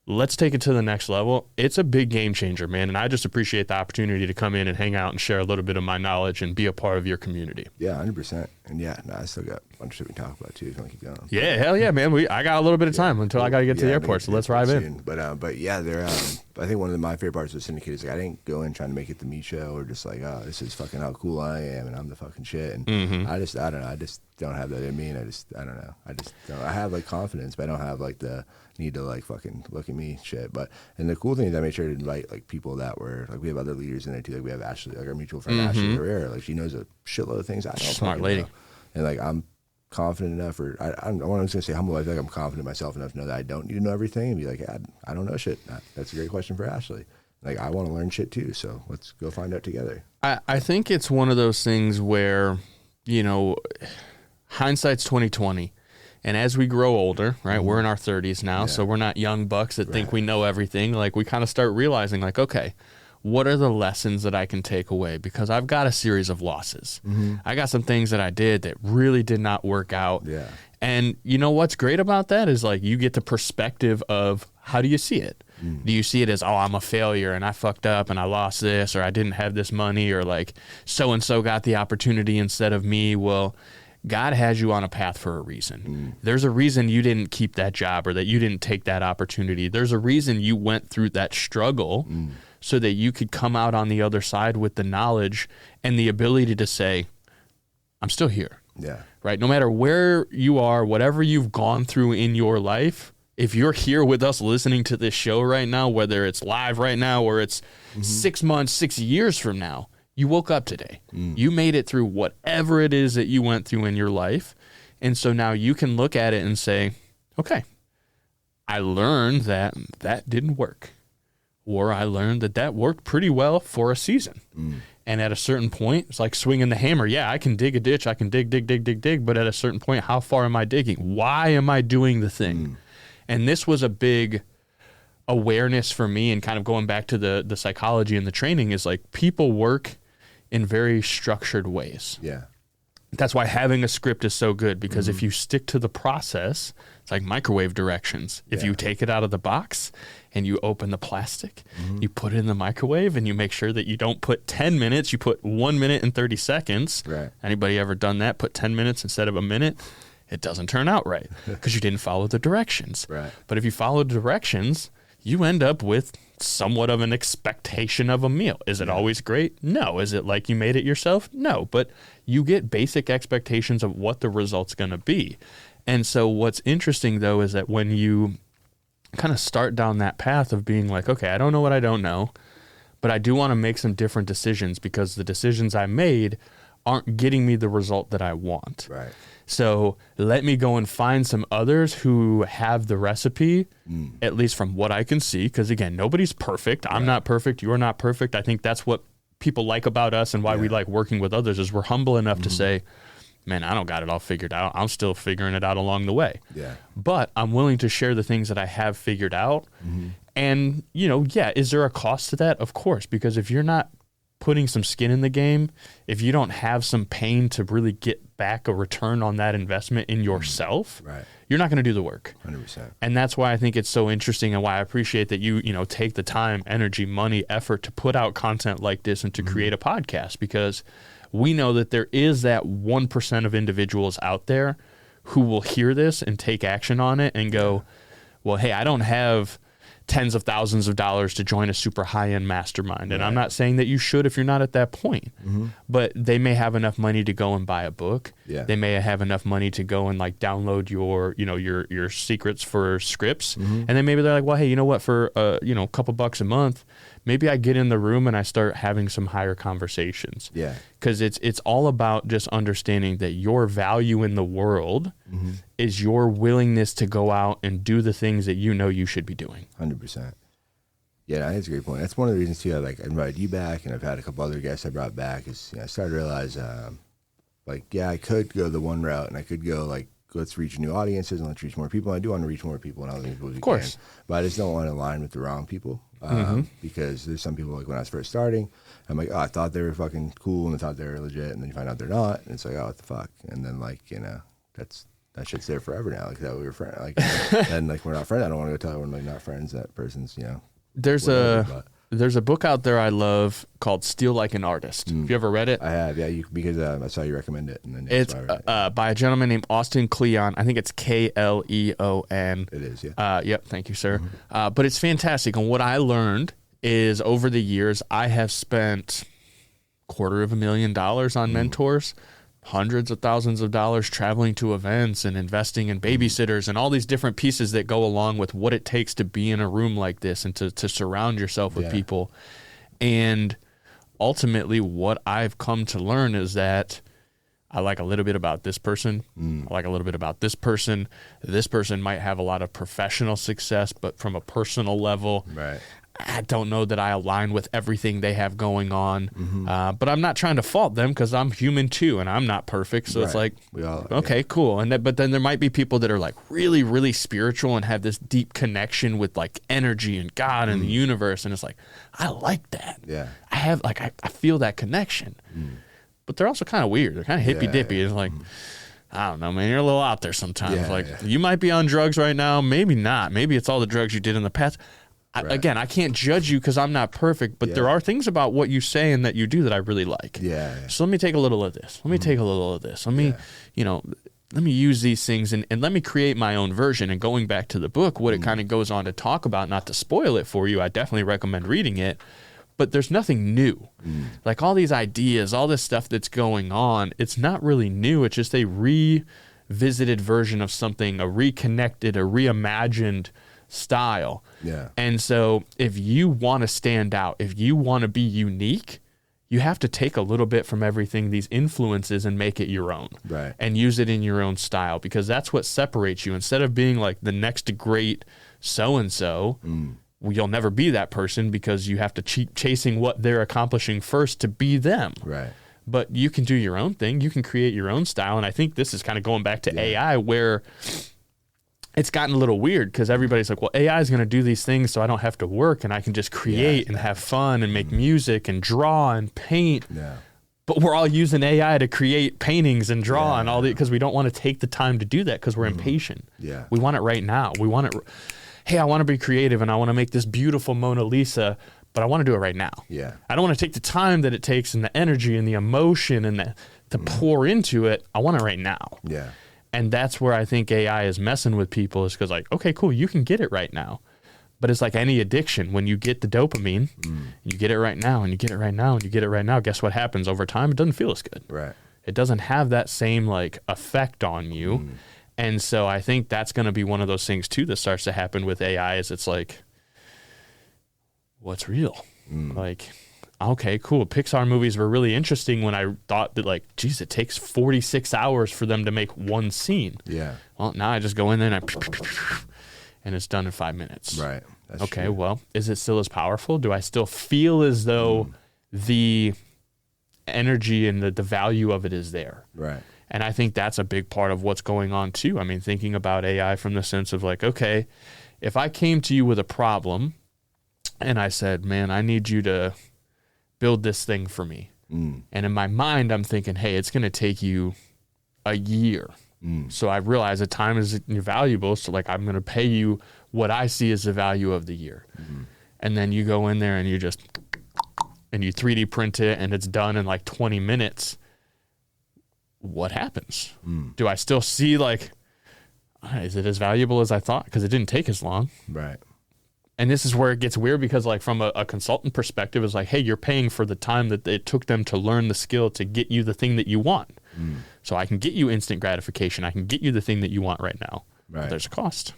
D: Let's take it to the next level. It's a big game changer, man. And I just appreciate the opportunity to come in and hang out and share a little bit of my knowledge and be a part of your community.
B: Yeah, 100%. And yeah, I still got a bunch of shit we can talk about too if you want to keep going.
D: Yeah, hell yeah, man. I got a little bit of time until I got to get to the airport, so let's drive in.
B: But yeah, I think one of my favorite parts of the Syndicate is like I didn't go in trying to make it the me show or just like, oh, this is fucking how cool I am and I'm the fucking shit. And I don't know. I just don't have that in me, and I don't know. I have like confidence, but I don't have like the need to like fucking look at me shit. And the cool thing is I made sure to invite like people that were like, we have other leaders in there too. Like we have Ashley, like our mutual friend Ashley Herrera. Like she knows a shitload of things I don't.
D: Smart lady.
B: Know. And like I'm confident enough, or I was gonna say humble. I feel like I'm confident myself enough to know that I don't need to know everything and be like, yeah, I don't know shit. That's a great question for Ashley. Like I want to learn shit too, so let's go find out together.
D: I think it's one of those things where, hindsight's 20/20. And as we grow older, right, we're in our 30s now, so we're not young bucks that think we know everything. Like we kind of start realizing like, okay, what are the lessons that I can take away? Because I've got a series of losses. I got some things that I did that really did not work out.
B: Yeah.
D: And you know what's great about that is like you get the perspective of how do you see it? Do you see it as, oh, I'm a failure and I fucked up and I lost this, or I didn't have this money, or like so-and-so got the opportunity instead of me? Well, God has you on a path for a reason. There's a reason you didn't keep that job or that you didn't take that opportunity. There's a reason you went through that struggle so that you could come out on the other side with the knowledge and the ability to say, I'm still here.
B: Yeah.
D: Right? No matter where you are, whatever you've gone through in your life, if you're here with us listening to this show right now, whether it's live right now or it's 6 months, 6 years from now, you woke up today. You made it through whatever it is that you went through in your life. And so now you can look at it and say, okay, I learned that that didn't work. Or I learned that that worked pretty well for a season. And at a certain point, it's like swinging the hammer. Yeah, I can dig a ditch. I can dig. But at a certain point, how far am I digging? Why am I doing the thing? And this was a big awareness for me, and kind of going back to the psychology and the training is like people work in very structured ways.
B: Yeah.
D: That's why having a script is so good, because if you stick to the process, it's like microwave directions. If you take it out of the box and you open the plastic, you put it in the microwave and you make sure that you don't put 10 minutes, you put 1 minute and 30 seconds.
B: Right.
D: Anybody ever done that? Put 10 minutes instead of a minute? It doesn't turn out right because you didn't follow the directions.
B: Right.
D: But if you follow the directions, you end up with somewhat of an expectation of a meal. Is it always great? No. Is it like you made it yourself? No. But you get basic expectations of what the result's going to be. And so what's interesting, though, is that when you kind of start down that path of being like, okay, I don't know what I don't know, but I do want to make some different decisions because the decisions I made aren't getting me the result that I want.
B: Right.
D: So let me go and find some others who have the recipe, at least from what I can see. Because again, nobody's perfect. I'm not perfect. You're not perfect. I think that's what people like about us and why we like working with others is we're humble enough to say, man, I don't got it all figured out. I'm still figuring it out along the way.
B: Yeah.
D: But I'm willing to share the things that I have figured out. And, is there a cost to that? Of course, because if you're not putting some skin in the game, if you don't have some pain to really get back a return on that investment in yourself, you're not going to do the work.
B: 100%.
D: And that's why I think it's so interesting and why I appreciate that you take the time, energy, money, effort to put out content like this and to create a podcast, because we know that there is that 1% of individuals out there who will hear this and take action on it and go, well, hey, I don't have tens of thousands of dollars to join a super high-end mastermind. And I'm not saying that you should if you're not at that point, but they may have enough money to go and buy a book.
B: Yeah.
D: They may have enough money to go and like download your secrets for scripts. And then maybe they're like, well, hey, you know what, for a couple bucks a month, maybe I get in the room and I start having some higher conversations.
B: Yeah.
D: Because it's all about just understanding that your value in the world is your willingness to go out and do the things that you should be doing.
B: 100%. Yeah, that's a great point. That's one of the reasons too. I invited you back, and I've had a couple other guests I brought back. Is I started to realize, I could go the one route, and I could go like let's reach new audiences and let's reach more people. I do want to reach more people and other people as we
D: course.
B: can. But I just don't want to align with the wrong people. Because there's some people, like when I was first starting, I'm like, oh, I thought they were fucking cool and I thought they were legit, and then you find out they're not, and it's like, oh, what the fuck? And then, like, you know, that shit's there forever now. Like, that we were friends. Like, and like, we're not friends. I don't want to go tell everyone, like, not friends. That person's, you know.
D: There's a book out there I love called Steal Like an Artist. Have you ever read it?
B: I have, yeah, because I saw you recommend it. And then
D: it's by a gentleman named Austin Kleon. I think it's Kleon.
B: It is, yeah.
D: Yep, thank you, sir. But it's fantastic. And what I learned is over the years, I have spent $250,000 on mentors, hundreds of thousands of dollars traveling to events and investing in babysitters and all these different pieces that go along with what it takes to be in a room like this and to surround yourself with people. And ultimately what I've come to learn is that I like a little bit about this person. I like a little bit about this person. This person might have a lot of professional success, but from a personal level, I don't know that I align with everything they have going on. But I'm not trying to fault them because I'm human too, and I'm not perfect. So it's like,
B: we all,
D: okay, cool. And but then there might be people that are like really, really spiritual and have this deep connection with like energy and God and the universe. And it's like, I like that.
B: Yeah.
D: I have like, I feel that connection. But they're also kind of weird. They're kind of hippy dippy. It's like, I don't know, man. You're a little out there sometimes. You might be on drugs right now. Maybe not. Maybe it's all the drugs you did in the past. Again, I can't judge you because I'm not perfect, but there are things about what you say and that you do that I really like. So let me take a little of this. Let me take a little of this. Let me, you know, let me use these things and let me create my own version. And going back to the book, what it kind of goes on to talk about, not to spoil it for you, I definitely recommend reading it. But there's nothing new. Like all these ideas, all this stuff that's going on, it's not really new. It's just a revisited version of something, a reconnected, a reimagined style. And so if you want to stand out, if you want to be unique, you have to take a little bit from everything, these influences, and make it your own. And use it in your own style, because that's what separates you. Instead of being like the next great so-and-so, you'll never be that person because you have to keep chasing what they're accomplishing first to be them. But you can do your own thing. You can create your own style. And I think this is kind of going back to AI, where it's gotten a little weird because everybody's like, well, AI is going to do these things so I don't have to work and I can just create and have fun and make music and draw and paint. But we're all using AI to create paintings and draw and all that because we don't want to take the time to do that because we're impatient. We want it right now. We want it. Hey, I want to be creative and I want to make this beautiful Mona Lisa, but I want to do it right now. I don't want to take the time that it takes and the energy and the emotion and to pour into it. I want it right now. And that's where I think AI is messing with people, is because like, okay, cool, you can get it right now. But it's like any addiction. When you get the dopamine, you get it right now and you get it right now and you get it right now. Guess what happens over time? It doesn't feel as good. It doesn't have that same like effect on you. And so I think that's going to be one of those things too that starts to happen with AI, is it's like, what's real? Like, okay, cool. Pixar movies were really interesting when I thought that like, geez, it takes 46 hours for them to make one scene. Well, now I just go in there and it's done in 5 minutes.
B: That's
D: okay,
B: true.
D: well, is it still as powerful? Do I still feel as though the energy and the value of it is there? And I think that's a big part of what's going on too. I mean, thinking about AI from the sense of like, okay, if I came to you with a problem and I said, man, I need you to build this thing for me. And in my mind, I'm thinking, hey, it's going to take you a year. So I realize that time is valuable. So like, I'm going to pay you what I see as the value of the year. And then you go in there and you 3D print it and it's done in like 20 minutes. What happens? Do I still see like, is it as valuable as I thought? Because it didn't take as long. And this is where it gets weird, because like from a consultant perspective, it's like, hey, you're paying for the time that it took them to learn the skill to get you the thing that you want. So I can get you instant gratification. I can get you the thing that you want right now. But there's a cost.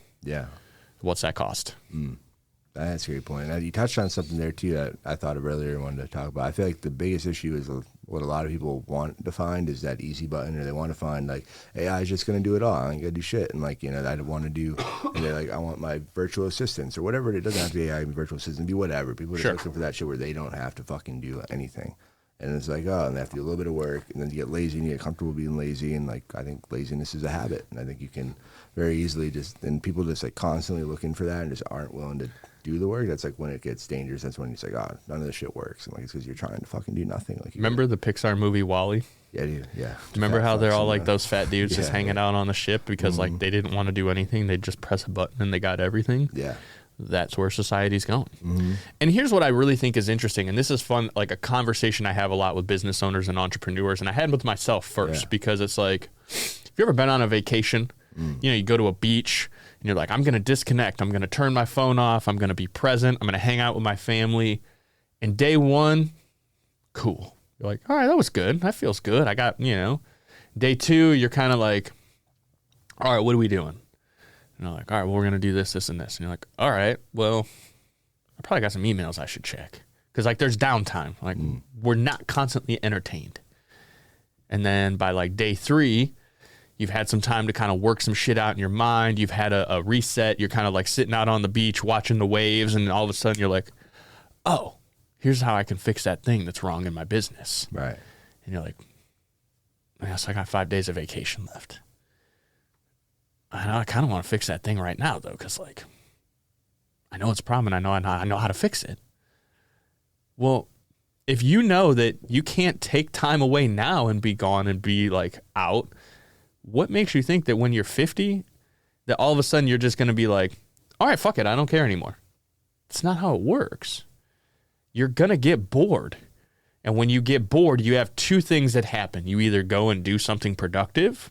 D: What's that cost?
B: That's a great point. Now, you touched on something there too that I thought of earlier and wanted to talk about. I feel like the biggest issue is what a lot of people want to find is that easy button, or they want to find like AI is just going to do it all. I ain't going to do shit. And like, you know, I want to do, and they're like, I want my virtual assistants or whatever. It doesn't have to be AI, virtual assistant, be whatever. People are just looking for that shit where they don't have to fucking do anything. And it's like, oh, and they have to do a little bit of work, and then you get lazy and you get comfortable being lazy. And like, I think laziness is a habit, and I think you can very easily and people just like constantly looking for that and just aren't willing to do the work. That's like when it gets dangerous. That's when it's like, oh, none of this shit works. And like, it's because you're trying to fucking do nothing. Like,
D: remember the Pixar movie WALL-E?
B: Yeah, dude, yeah.
D: Remember how they're all like those fat dudes just hanging out on the ship because like they didn't want to do anything. They'd just press a button and they got everything.
B: Yeah.
D: That's where society's going. And here's what I really think is interesting, and this is fun, like a conversation I have a lot with business owners and entrepreneurs, and I had with myself first because it's like, have you ever been on a vacation? You know, you go to a beach and you're like, I'm going to disconnect. I'm going to turn my phone off. I'm going to be present. I'm going to hang out with my family. And day one, cool. You're like, all right, that was good. That feels good. I got, you know. Day two, you're kind of like, all right, what are we doing? And they're like, all right, well, we're going to do this, this, and this. And you're like, all right, well, I probably got some emails I should check. Because, like, there's downtime. Like, we're not constantly entertained. And then by, like, day three, you've had some time to kind of work some shit out in your mind. You've had a reset. You're kind of, like, sitting out on the beach watching the waves. And all of a sudden, you're like, oh, here's how I can fix that thing that's wrong in my business.
B: Right.
D: And you're like, yeah, so I got 5 days of vacation left. I kind of want to fix that thing right now, though, because, like, I know it's a problem and I know how to fix it. Well, if you know that you can't take time away now and be gone and be, like, out, what makes you think that when you're 50, that all of a sudden you're just going to be like, all right, fuck it, I don't care anymore? It's not how it works. You're going to get bored. And when you get bored, you have two things that happen. You either go and do something productive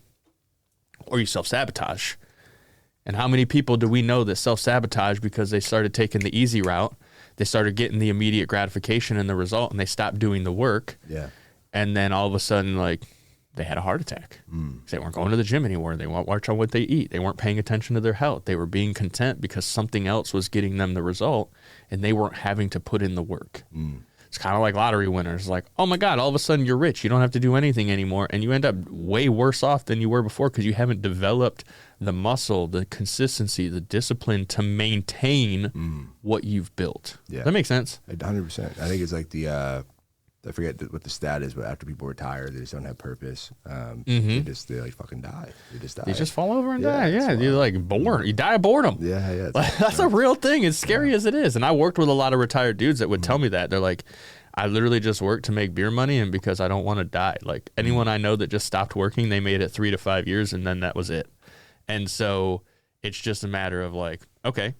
D: or you self-sabotage. And how many people do we know that self-sabotage because they started taking the easy route, they started getting the immediate gratification and the result, and they stopped doing the work.
B: Yeah.
D: And then all of a sudden, like, they had a heart attack. They weren't going to the gym anymore. They weren't watching what they eat. They weren't paying attention to their health. They were being content because something else was getting them the result, and they weren't having to put in the work. It's kind of like lottery winners. Like, oh my God, all of a sudden you're rich. You don't have to do anything anymore. And you end up way worse off than you were before because you haven't developed the muscle, the consistency, the discipline to maintain what you've built. Yeah. Does that make sense?
B: 100%. I think it's like I forget what the stat is, but after people retire, they just don't have purpose. They like fucking die. They just die.
D: They just fall over and die. Yeah, you're like bored. You die of boredom.
B: Yeah.
D: That's a real thing. As scary as it is. And I worked with a lot of retired dudes that would tell me that. They're like, I literally just work to make beer money and because I don't want to die. Like anyone I know that just stopped working, they made it 3 to 5 years and then that was it. And so it's just a matter of like, okay,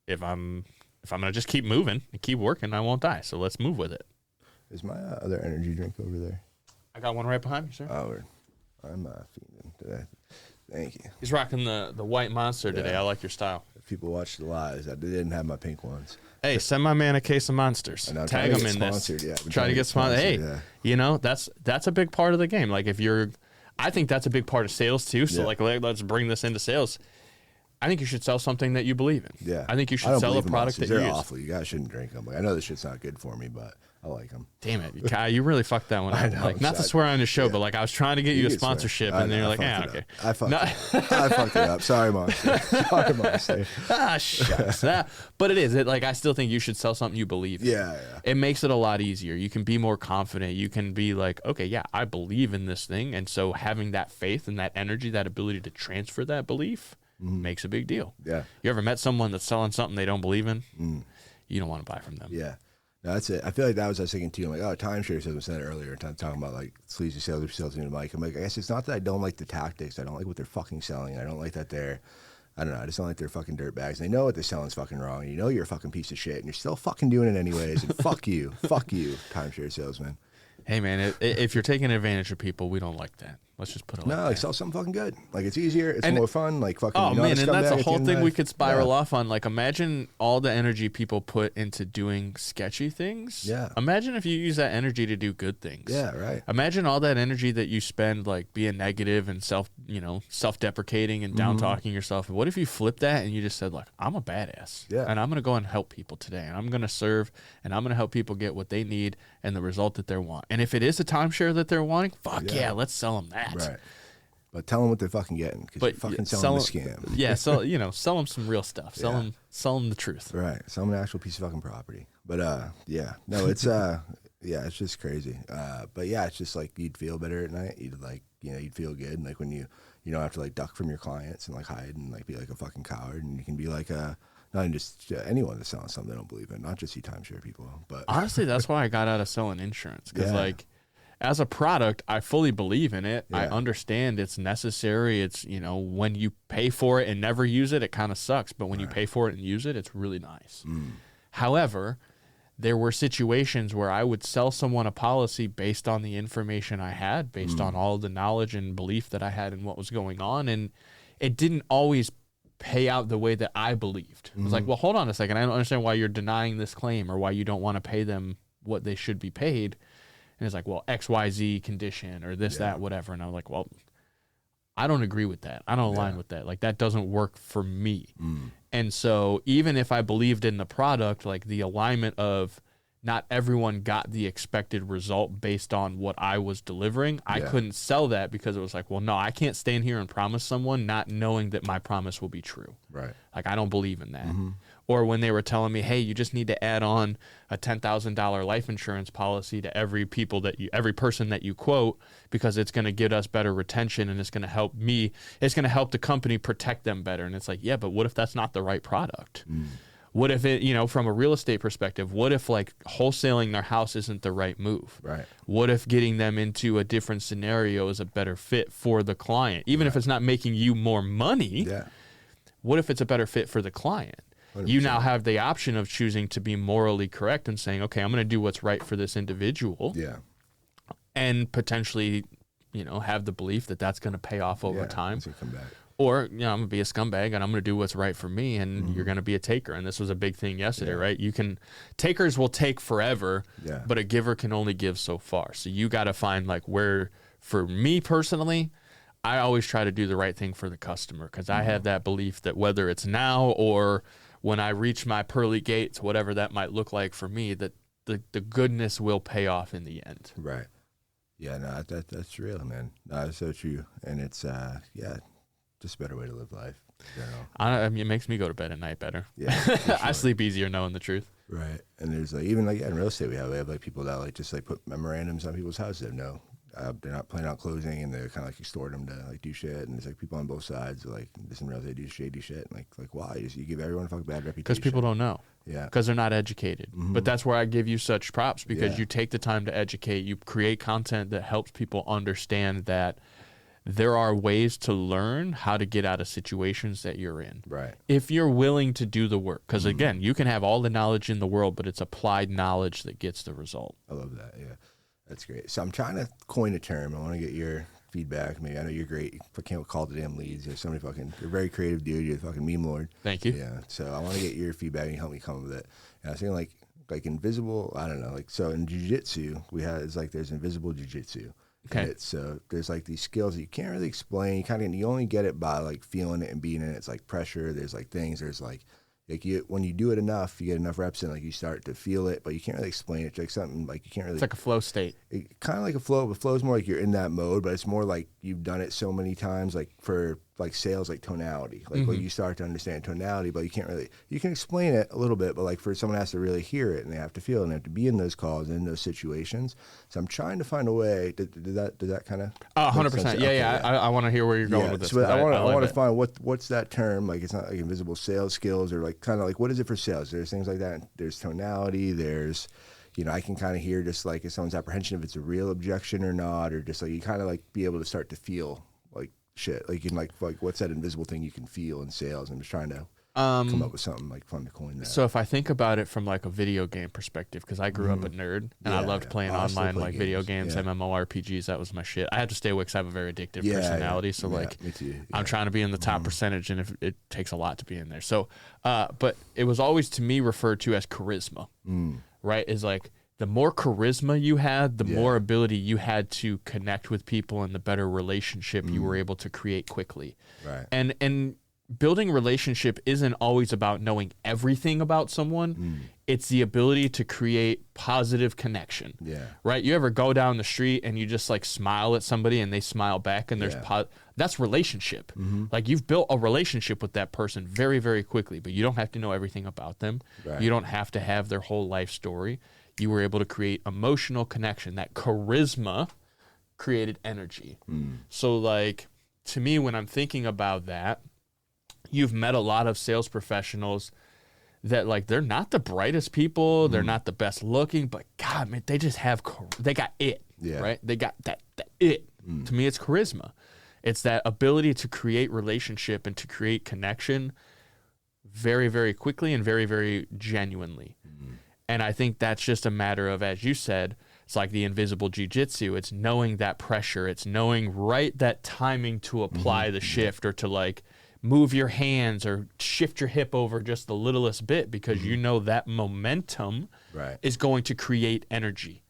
D: if I'm going to just keep moving and keep working, I won't die. So let's move with it.
B: Is my other energy drink over there?
D: I got one right behind you, sir.
B: Oh, I'm feeding today. Thank you.
D: He's rocking the white monster today. I like your style.
B: If people watch the lives, I didn't have my pink ones.
D: Hey, send my man a case of monsters. Tag him in this.
B: Yeah,
D: try to get sponsored. Hey, you know, that's a big part of the game. Like I think that's a big part of sales too. So like, let's bring this into sales. I think you should sell something that you believe in.
B: Yeah.
D: I think you should sell a product that you use.
B: They're awful. You guys shouldn't drink them. Like, I know this shit's not good for me, but I like them.
D: Damn it, Kai, you really fucked that one up.
B: I know,
D: like, not to swear on the show, but like I was trying to get you a sponsorship, and then you're like, okay.
B: I fucked it up. Sorry, Monster. Sorry, Monster.
D: Shucks. But it is. Like, I still think you should sell something you believe in.
B: Yeah.
D: It makes it a lot easier. You can be more confident. You can be like, okay, yeah, I believe in this thing. And so having that faith and that energy, that ability to transfer that belief makes a big deal.
B: Yeah.
D: You ever met someone that's selling something they don't believe in? You don't want to buy from them.
B: Yeah. No, that's it. I feel like that was what I was thinking too. I'm like, timeshare salesman said it earlier, talking about like sleazy sales to Mike. I'm like, I guess it's not that I don't like the tactics. I don't like what they're fucking selling. I don't like that I don't know. I just don't like they're fucking dirtbags. They know what they're selling is fucking wrong. You know you're a fucking piece of shit, and you're still fucking doing it anyways. And fuck you, timeshare salesman.
D: Hey man, if you're taking advantage of people, we don't like that. Let's just put it like that.
B: No, like sell something fucking good. Like it's easier, it's more fun. Like fucking.
D: Oh man, and that's a whole thing we could spiral off on. Like imagine all the energy people put into doing sketchy things.
B: Yeah.
D: Imagine if you use that energy to do good things.
B: Yeah, right.
D: Imagine all that energy that you spend like being negative and self-deprecating and down talking yourself. What if you flip that and you just said like, I'm a badass.
B: Yeah.
D: And I'm gonna go and help people today, and I'm gonna serve, and I'm gonna help people get what they need and the result that they want. And if it is a timeshare that they're wanting, fuck yeah, let's sell them that.
B: Right. But tell them what they're fucking getting, because you're fucking selling the scam.
D: Yeah, so sell them some real stuff. Sell them the truth.
B: Right. Sell them an actual piece of fucking property. But no, it's Yeah, it's just crazy. But yeah, it's just like you'd feel better at night. You'd like, you'd feel good. And like when you don't have to like duck from your clients and like hide and like be like a fucking coward. And you can be like not even just anyone that's selling something they don't believe in, not just you timeshare people. But
D: honestly, that's why I got out of selling insurance. Because like as a product, I fully believe in it. I understand it's necessary. It's, when you pay for it and never use it, it kind of sucks. But when you pay for it and use it, it's really nice. However, there were situations where I would sell someone a policy based on the information I had, based on all the knowledge and belief that I had in what was going on. And it didn't always pay out the way that I believed. It was like, well, hold on a second. I don't understand why you're denying this claim or why you don't want to pay them what they should be paid. And it's like, well, XYZ condition or this, that, whatever. And I'm like, well, I don't agree with that. I don't align with that. Like, that doesn't work for me. And so even if I believed in the product, like the alignment of not everyone got the expected result based on what I was delivering, I couldn't sell that because it was like, well, no, I can't stand here and promise someone not knowing that my promise will be true.
B: Right.
D: Like, I don't believe in that. Or when they were telling me, hey, you just need to add on a $10,000 life insurance policy to every person that you quote, because it's going to get us better retention and it's going to help me. It's going to help the company protect them better. And it's like, yeah, but what if that's not the right product? What if it, from a real estate perspective, what if like wholesaling their house isn't the right move?
B: Right.
D: What if getting them into a different scenario is a better fit for the client? Even if it's not making you more money, what if it's a better fit for the client? 100%. You now have the option of choosing to be morally correct and saying, okay, I'm going to do what's right for this individual.
B: Yeah.
D: And potentially, have the belief that that's going to pay off over time.
B: It's gonna come back.
D: Or, I'm going to be a scumbag and I'm going to do what's right for me, and you're going to be a taker. And this was a big thing yesterday, right? Takers will take forever, but a giver can only give so far. So you got to find like where, for me personally, I always try to do the right thing for the customer, because I have that belief that whether it's now or when I reach my pearly gates, whatever that might look like for me, that the goodness will pay off in the end.
B: Right. Yeah, no, that's real, man. No, that's so true. And it's, just a better way to live life.
D: I mean, it makes me go to bed at night better. Yeah, sure. I sleep easier knowing the truth.
B: Right. And there's like, even like in real estate, we have like people that like just like put memorandums on people's houses that know they're not planning on closing, and they're kind of like extort them to like do shit. And there's like people on both sides like this in real estate do shady shit. And like why? You give everyone a fucking bad reputation.
D: Because people don't know.
B: Yeah.
D: Because they're not educated. But that's where I give you such props, because you take the time to educate. You create content that helps people understand that there are ways to learn how to get out of situations that you're in.
B: Right.
D: If you're willing to do the work. Because again, you can have all the knowledge in the world, but it's applied knowledge that gets the result.
B: I love that. Yeah. That's great. So I'm trying to coin a term. I want to get your feedback. Maybe I know you're great. I can't call the damn leads. There's so many you're a very creative dude. You're the fucking meme lord.
D: Thank you.
B: Yeah. So I want to get your feedback and help me come up with it. And I was thinking like invisible, I don't know, like, so in jiu-jitsu, there's invisible jiu-jitsu.
D: Okay.
B: So there's like these skills that you can't really explain. You only get it by like feeling it and being in it. It's like pressure. There's like things. There's like when you do it enough, you get enough reps in, like you start to feel it, but you can't really explain it. It's like something like you can't really.
D: It's like a flow state.
B: Kind of like a flow, but flow is more like you're in that mode. But it's more like you've done it so many times. Like for like sales, like tonality, like when you start to understand tonality, but you can't really. You can explain it a little bit, but like for someone has to really hear it and they have to feel it and they have to be in those calls and in those situations. So I'm trying to find a way. Did that kind of?
D: 100%. Yeah. I want to hear where you're going with this.
B: So I want to find what's that term? Like it's not like invisible sales skills, or like kind of like what is it for sales? There's things like that. There's tonality. There's, I can kind of hear just like if someone's apprehension, if it's a real objection or not, or just like you kind of like be able to start to feel like shit. Like you can like what's that invisible thing you can feel in sales? I'm just trying to come up with something like fun to coin that.
D: So if I think about it from like a video game perspective, because I grew up a nerd and I loved playing online like video games, MMORPGs. That was my shit. I had to stay away because I have a very addictive personality. So like
B: me too.
D: I'm trying to be in the top percentage, and if it takes a lot to be in there. So but it was always to me referred to as charisma, right? Is like the more charisma you had, the more ability you had to connect with people, and the better relationship you were able to create quickly.
B: Right.
D: And building relationship isn't always about knowing everything about someone. It's the ability to create positive connection.
B: Yeah.
D: Right? You ever go down the street and you just like smile at somebody and they smile back, and there's that's relationship. Like you've built a relationship with that person very, very quickly, but you don't have to know everything about them.
B: Right.
D: You don't have to have their whole life story. You were able to create emotional connection. That charisma created energy. So like, to me, when I'm thinking about that, you've met a lot of sales professionals that like, they're not the brightest people. They're not the best looking, but God, man, they just have, they got it, right? They got that it. To me, it's charisma. It's that ability to create relationship and to create connection very, very quickly and very, very genuinely. And I think that's just a matter of, as you said, it's like the invisible jiu-jitsu. It's knowing that pressure. It's knowing that timing to apply the shift, or to like move your hands or shift your hip over just the littlest bit, because you know that momentum is going to create energy.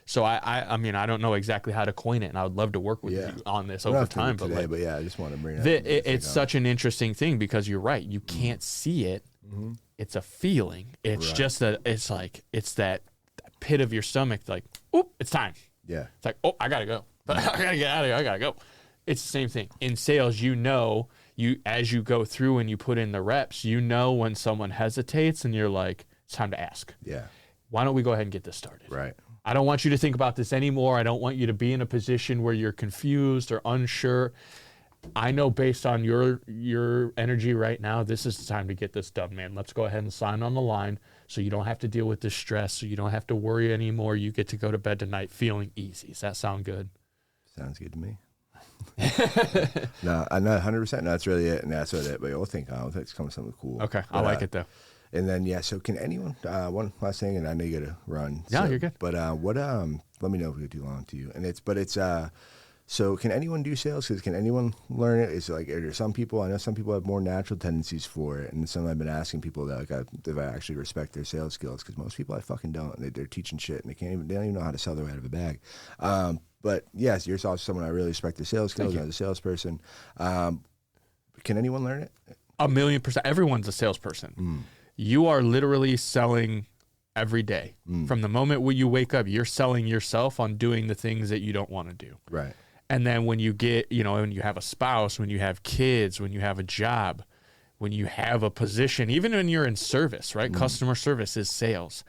D: So I mean, I don't know exactly how to coin it, and I would love to work with you on this over time. But
E: today,
D: like,
E: but yeah, I just want to bring it up.
D: It's such an interesting thing, because you're right. You can't see it. It's a feeling. It's just that it's like, it's that pit of your stomach, like, oop, it's time.
E: Yeah.
D: It's like, oh, I gotta go. I gotta get out of here. I gotta go. It's the same thing in sales. You know, as you go through and you put in the reps, you know when someone hesitates, and you're like, it's time to ask.
E: Yeah.
D: Why don't we go ahead and get this started?
E: Right.
D: I don't want you to think about this anymore. I don't want you to be in a position where you're confused or unsure. I know based on your energy right now, this is the time to get this done, man. Let's go ahead and sign on the line, so you don't have to deal with this stress, so you don't have to worry anymore. You get to go to bed tonight feeling easy. Does that sound good?
E: Sounds good to me. No, I'm not 100%. No, that's really it, and that's what it. But we'll think on it. It's coming something cool.
D: Okay, I like it though.
E: And then so can anyone? One last thing, and I know you got to run.
D: Yeah,
E: so,
D: you're good.
E: But let me know if we go too long to you. And it's so can anyone do sales? Because can anyone learn it? Is like, are there some people? I know some people have more natural tendencies for it, and some I've been asking people that like if I actually respect their sales skills, because most people I fucking don't. They're teaching shit, and they don't even know how to sell their way out of a bag. But yes, you're also someone I really respect their sales skills as a salesperson. Can anyone learn it?
D: 1,000,000%. Everyone's a salesperson. You are literally selling every day. From the moment when you wake up, you're selling yourself on doing the things that you don't want to do.
E: Right.
D: And then when you get, when you have a spouse, when you have kids, when you have a job, when you have a position, even when you're in service, right? Customer service is sales.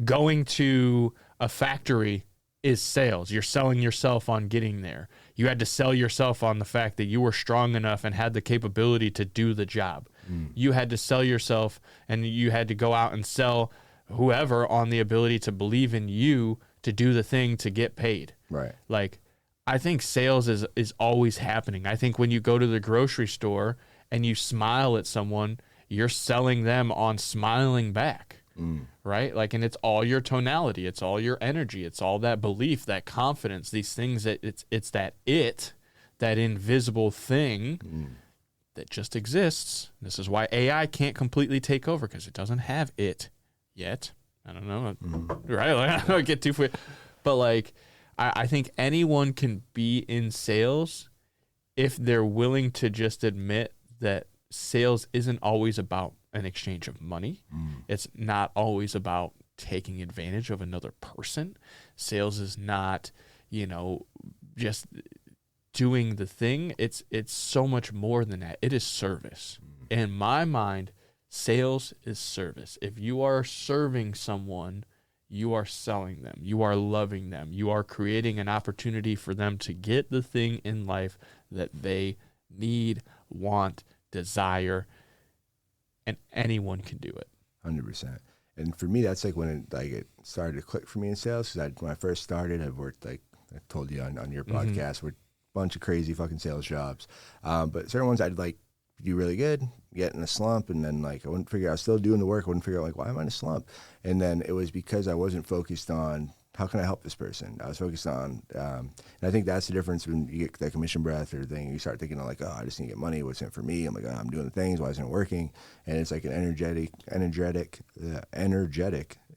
D: Going to a factory is sales. You're selling yourself on getting there. You had to sell yourself on the fact that you were strong enough and had the capability to do the job. You had to sell yourself, and you had to go out and sell whoever on the ability to believe in you to do the thing to get paid.
E: Right.
D: Like, I think sales is always happening. I think when you go to the grocery store and you smile at someone, you're selling them on smiling back. Right? Like, and it's all your tonality, it's all your energy, it's all that belief, that confidence, these things that it's that invisible thing that just exists. This is why AI can't completely take over, because it doesn't have it yet. I don't know. Right? Like, I don't get too far. But like, I think anyone can be in sales if they're willing to just admit that sales isn't always about an exchange of money. It's not always about taking advantage of another person. Sales is not, just doing the thing. It's so much more than that. It is service. In my mind, sales is service. If you are serving someone, you are selling them. You are loving them. You are creating an opportunity for them to get the thing in life that they need, want, desire, and anyone can do it.
E: 100%. And for me, that's like when it started to click for me in sales. Because when I first started, I've worked, like I told you on your podcast, with a bunch of crazy fucking sales jobs. But certain ones I'd like do really good, get in a slump, and then like I wouldn't figure out, I was still doing the work, I wouldn't figure out like, why am I in a slump? And then it was because I wasn't focused on how can I help this person. I was focused on, and I think that's the difference when you get that commission breath or thing. You start thinking like, oh, I just need to get money. What's in it for me? I'm like, oh, I'm doing the things. Why isn't it working? And it's like an energetic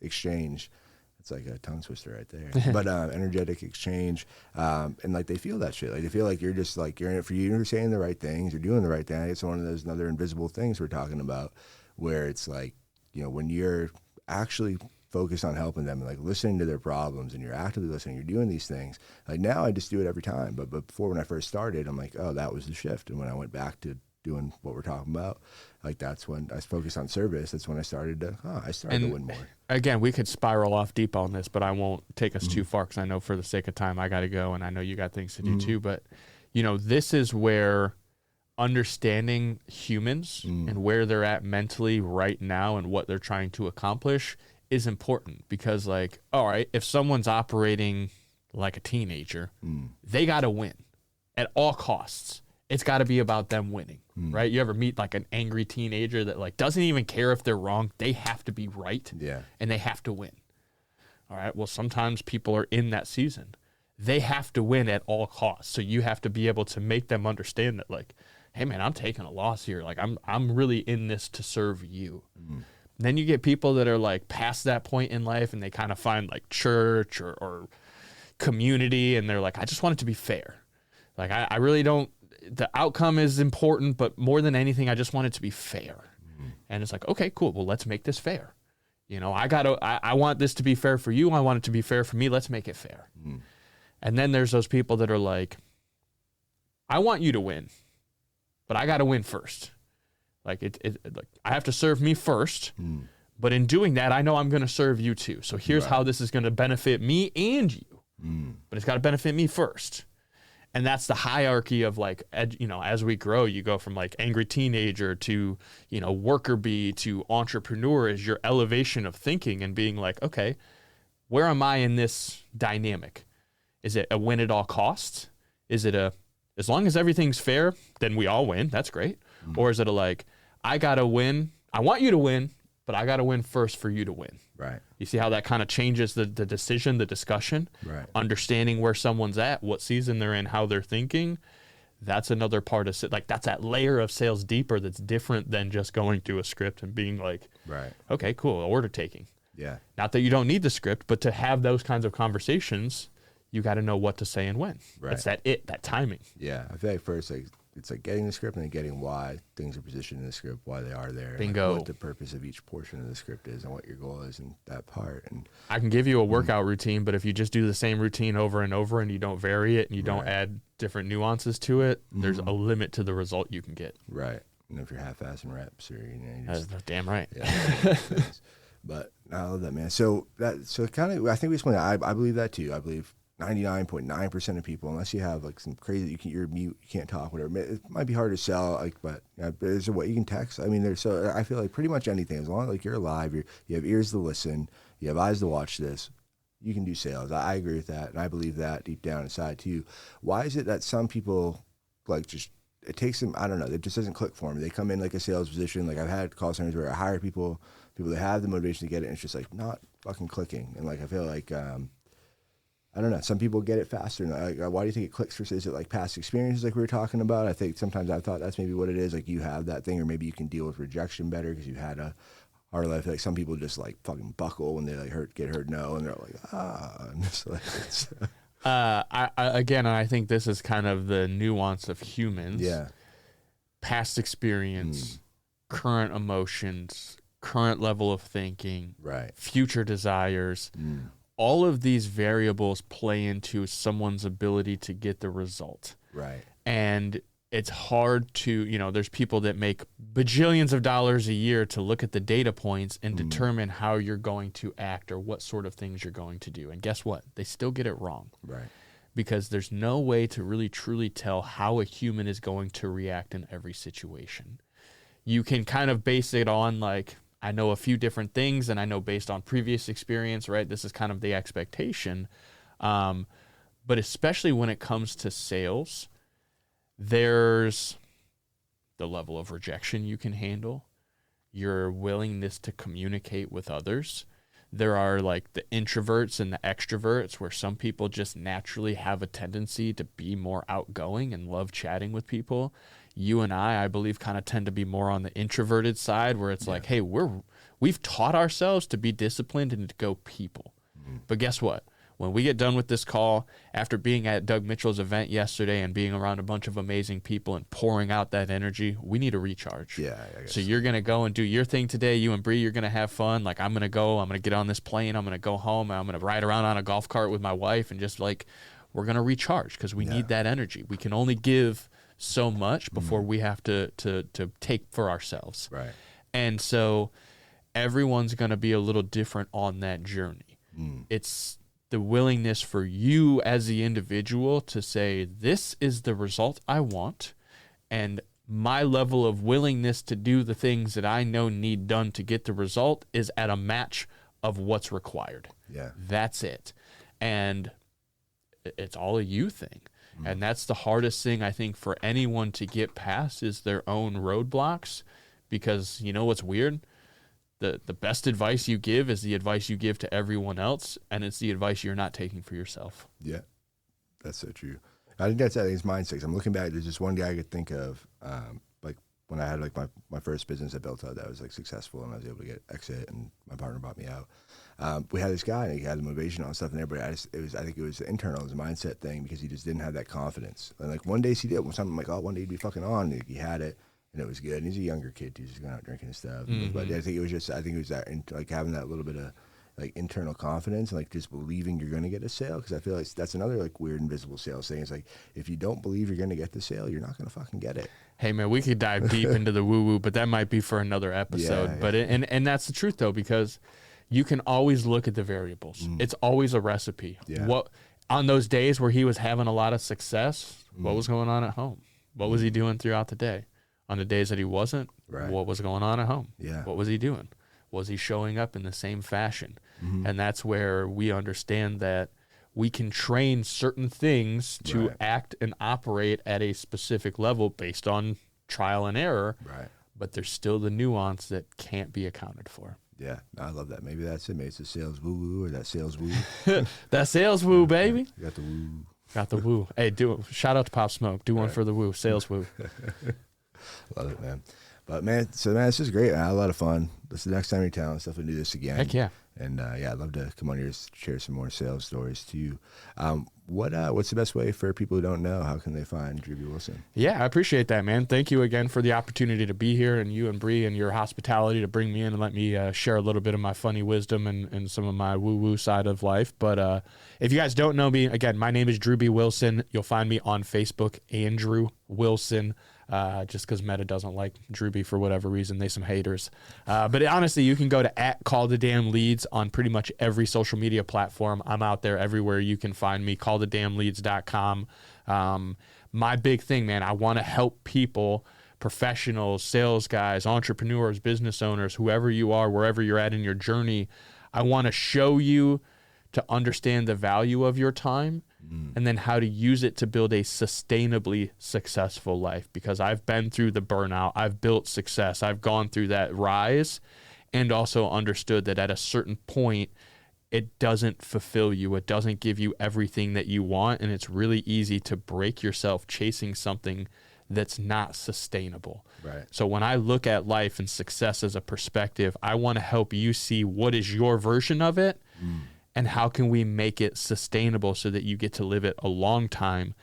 E: exchange. It's like a tongue twister right there. But energetic exchange, and like they feel that shit. Like they feel like you're just like you're in it for you. You're saying the right things. You're doing the right thing. It's one of those other invisible things we're talking about, where it's like, when you're actually focused on helping them and like listening to their problems, and you're actively listening, you're doing these things. Like now I just do it every time. But before, when I first started, I'm like, oh, that was the shift. And when I went back to doing what we're talking about, like that's when I focused on service. That's when I started to win more.
D: Again, we could spiral off deep on this, but I won't take us too far because I know for the sake of time I got to go, and I know you got things to do too. But this is where understanding humans and where they're at mentally right now and what they're trying to accomplish is important, because like, all right, if someone's operating like a teenager, they got to win at all costs. It's got to be about them winning, right? You ever meet like an angry teenager that like doesn't even care if they're wrong? They have to be right, and they have to win. All right, well, sometimes people are in that season. They have to win at all costs. So you have to be able to make them understand that like, hey man, I'm taking a loss here. Like I'm really in this to serve you. Then you get people that are like past that point in life and they kind of find like church or community, and they're like, I just want it to be fair. Like I really don't, the outcome is important, but more than anything, I just want it to be fair. And it's like, okay, cool. Well, let's make this fair. I want this to be fair for you. I want it to be fair for me. Let's make it fair. And then there's those people that are like, I want you to win, but I got to win first. Like like I have to serve me first, but in doing that, I know I'm going to serve you too. So here's how this is going to benefit me and you, but it's got to benefit me first. And that's the hierarchy of like, as we grow, you go from like angry teenager to, worker bee to entrepreneur is your elevation of thinking and being like, okay, where am I in this dynamic? Is it a win at all costs? Is it as long as everything's fair, then we all win. That's great. Or is it I got to win. I want you to win, but I got to win first for you to win. Right. You see how that kind of changes the decision, the discussion, right? Understanding where someone's at, what season they're in, how they're thinking. That's another part of it. Like that's that layer of sales deeper that's different than just going through a script and being like, right, okay, cool, order taking. Yeah. Not that you don't need the script, but to have those kinds of conversations, you got to know what to say and when. Right. It's that timing.
E: Yeah. I feel like first, it's like getting the script and then getting why things are positioned in the script, why they are there.
D: Bingo.
E: Like what the purpose of each portion of the script is and what your goal is in that part. And
D: I can give you a workout routine, but if you just do the same routine over and over and you don't vary it and you don't add different nuances to it, there's a limit to the result you can get.
E: Right. And if you're half-assing reps or, you
D: just, that's damn right.
E: Yeah. But I love that, man. So kind of, I think we explained that. I believe that too. I believe 99.9% of people, unless you have like some crazy, you're mute, you can't talk, whatever. It might be hard to sell, but there's a way you can text. I mean, I feel like pretty much anything, as long as like you're alive, you have ears to listen, you have eyes to watch this, you can do sales. I agree with that, and I believe that deep down inside too. Why is it that some people like just it takes them? I don't know. It just doesn't click for them. They come in like a sales position. Like I've had call centers where I hire people that have the motivation to get it, and it's just like not fucking clicking. And like I feel like. I don't know. Some people get it faster. Why do you think it clicks for? Is it like past experiences like we were talking about? I think sometimes I've thought that's maybe what it is. Like you have that thing, or maybe you can deal with rejection better because you had a hard life. Like some people just like fucking buckle when they like get hurt no, and they're like and it's like it's,
D: I think this is kind of the nuance of humans.
E: Yeah.
D: Past experience, current emotions, current level of thinking,
E: right? Future
D: desires. All of these variables play into someone's ability to get the result.
E: Right.
D: And it's hard to, there's people that make bajillions of dollars a year to look at the data points and determine how you're going to act or what sort of things you're going to do. And guess what? They still get it wrong.
E: Right.
D: Because there's no way to really truly tell how a human is going to react in every situation. You can kind of base it on like, I know a few different things, and I know based on previous experience, right, this is kind of the expectation. But especially when it comes to sales, there's the level of rejection you can handle, your willingness to communicate with others. There are like the introverts and the extroverts, where some people just naturally have a tendency to be more outgoing and love chatting with people. You and I believe, kind of tend to be more on the introverted side, where it's like, hey, we've taught ourselves to be disciplined and to go people. But guess what? When we get done with this call, after being at Doug Mitchell's event yesterday and being around a bunch of amazing people and pouring out that energy, we need a recharge.
E: Yeah. I guess.
D: So you're going to go and do your thing today. You and Bree, you're going to have fun. Like I'm going to get on this plane. I'm going to go home. I'm going to ride around on a golf cart with my wife and just like, we're going to recharge because we need that energy. We can only give so much before we have to take for ourselves.
E: Right.
D: And so everyone's going to be a little different on that journey. It's the willingness for you as the individual to say, this is the result I want, and my level of willingness to do the things that I know need done to get the result is at a match of what's required.
E: Yeah.
D: That's it. And it's all a you thing. And that's the hardest thing, I think, for anyone to get past is their own roadblocks. Because you know what's weird? The best advice you give is the advice you give to everyone else, and it's the advice you're not taking for yourself.
E: Yeah, that's so true. I think it's mindset. I'm looking back, there's just one guy I could think of, like when I had like my first business I built out that was like successful, and I was able to get exit, and my partner bought me out. We had this guy, and he had the motivation on stuff, and everybody. I think it was internal, it was a mindset thing because he just didn't have that confidence. And like one day he did, something like, oh, one day he'd be fucking on. And he had it, and it was good. And he's a younger kid, he's just going out drinking and stuff. But I think it was that like having that little bit of like internal confidence and like just believing you're going to get a sale. Because I feel like that's another like weird invisible sales thing. It's like if you don't believe you're going to get the sale, you're not going to fucking get it.
D: Hey man, we could dive deep into the woo woo, but that might be for another episode.
E: Yeah.
D: But and that's the truth though, because you can always look at the variables. It's always a recipe.
E: Yeah.
D: What on those days where he was having a lot of success, what was going on at home? What was he doing throughout the day? On the days that he wasn't,
E: Right.
D: what was going on at home?
E: Yeah.
D: What was he doing? Was he showing up in the same fashion? And that's where we understand that we can train certain things to
E: Right.
D: act and operate at a specific level based on trial and error.
E: Right.
D: But there's still the nuance that can't be accounted for.
E: Yeah, I love that. Maybe that's it. Maybe it's a sales woo woo or that sales woo.
D: That sales woo, baby.
E: You got the woo.
D: Got the woo. Hey, shout out to Pop Smoke. Do one for the woo. Sales woo.
E: Love it, man. But man, this is great. I had a lot of fun. This is the next time you're in town, let's definitely do this again.
D: Heck yeah.
E: And yeah, I'd love to come on here and share some more sales stories too. What's the best way for people who don't know? How can they find Drewbie Wilson?
D: Yeah, I appreciate that, man. Thank you again for the opportunity to be here, and you and Bree and your hospitality to bring me in and let me share a little bit of my funny wisdom and some of my woo-woo side of life. But if you guys don't know me, again, my name is Drewbie Wilson. You'll find me on Facebook, Andrew Wilson. Just because Meta doesn't like Drewbie for whatever reason. They some haters. But honestly, you can go to @CallTheDamnLeads on pretty much every social media platform. I'm out there everywhere. You can find me, callthedamnleads.com. My big thing, man, I want to help people, professionals, sales guys, entrepreneurs, business owners, whoever you are, wherever you're at in your journey. I want to show you to understand the value of your time and then how to use it to build a sustainably successful life. Because I've been through the burnout, I've built success, I've gone through that rise, and also understood that at a certain point, it doesn't fulfill you. It doesn't give you everything that you want, and it's really easy to break yourself chasing something that's not sustainable.
E: Right.
D: So when I look at life and success as a perspective, I want to help you see what is your version of it and how can we make it sustainable so that you get to live it a long time,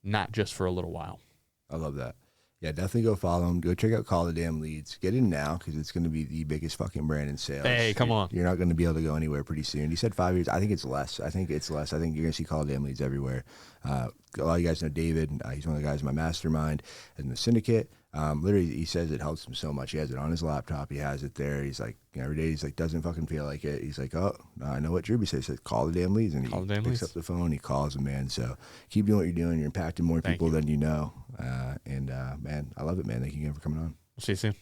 D: not just for a little while.
E: I love that. Yeah, definitely go follow him. Go check out Call the Damn Leads. Get in now because it's going to be the biggest fucking brand in sales.
D: Hey, come on.
E: You're not going to be able to go anywhere pretty soon. He said 5 years. I think it's less. I think you're going to see Call the Damn Leads everywhere. A lot of you guys know David. He's one of the guys in my mastermind in the syndicate. Literally, he says it helps him so much. He has it on his laptop. He has it there. He's like, every day he's like, doesn't fucking feel like it. He's like, oh, I know what Drewbie says. He says, call the damn leads. And he picks up the phone. He calls them, man. So keep doing what you're doing. You're impacting more people than you know. Man, I love it, man. Thank you again for coming on.
D: We'll see you soon.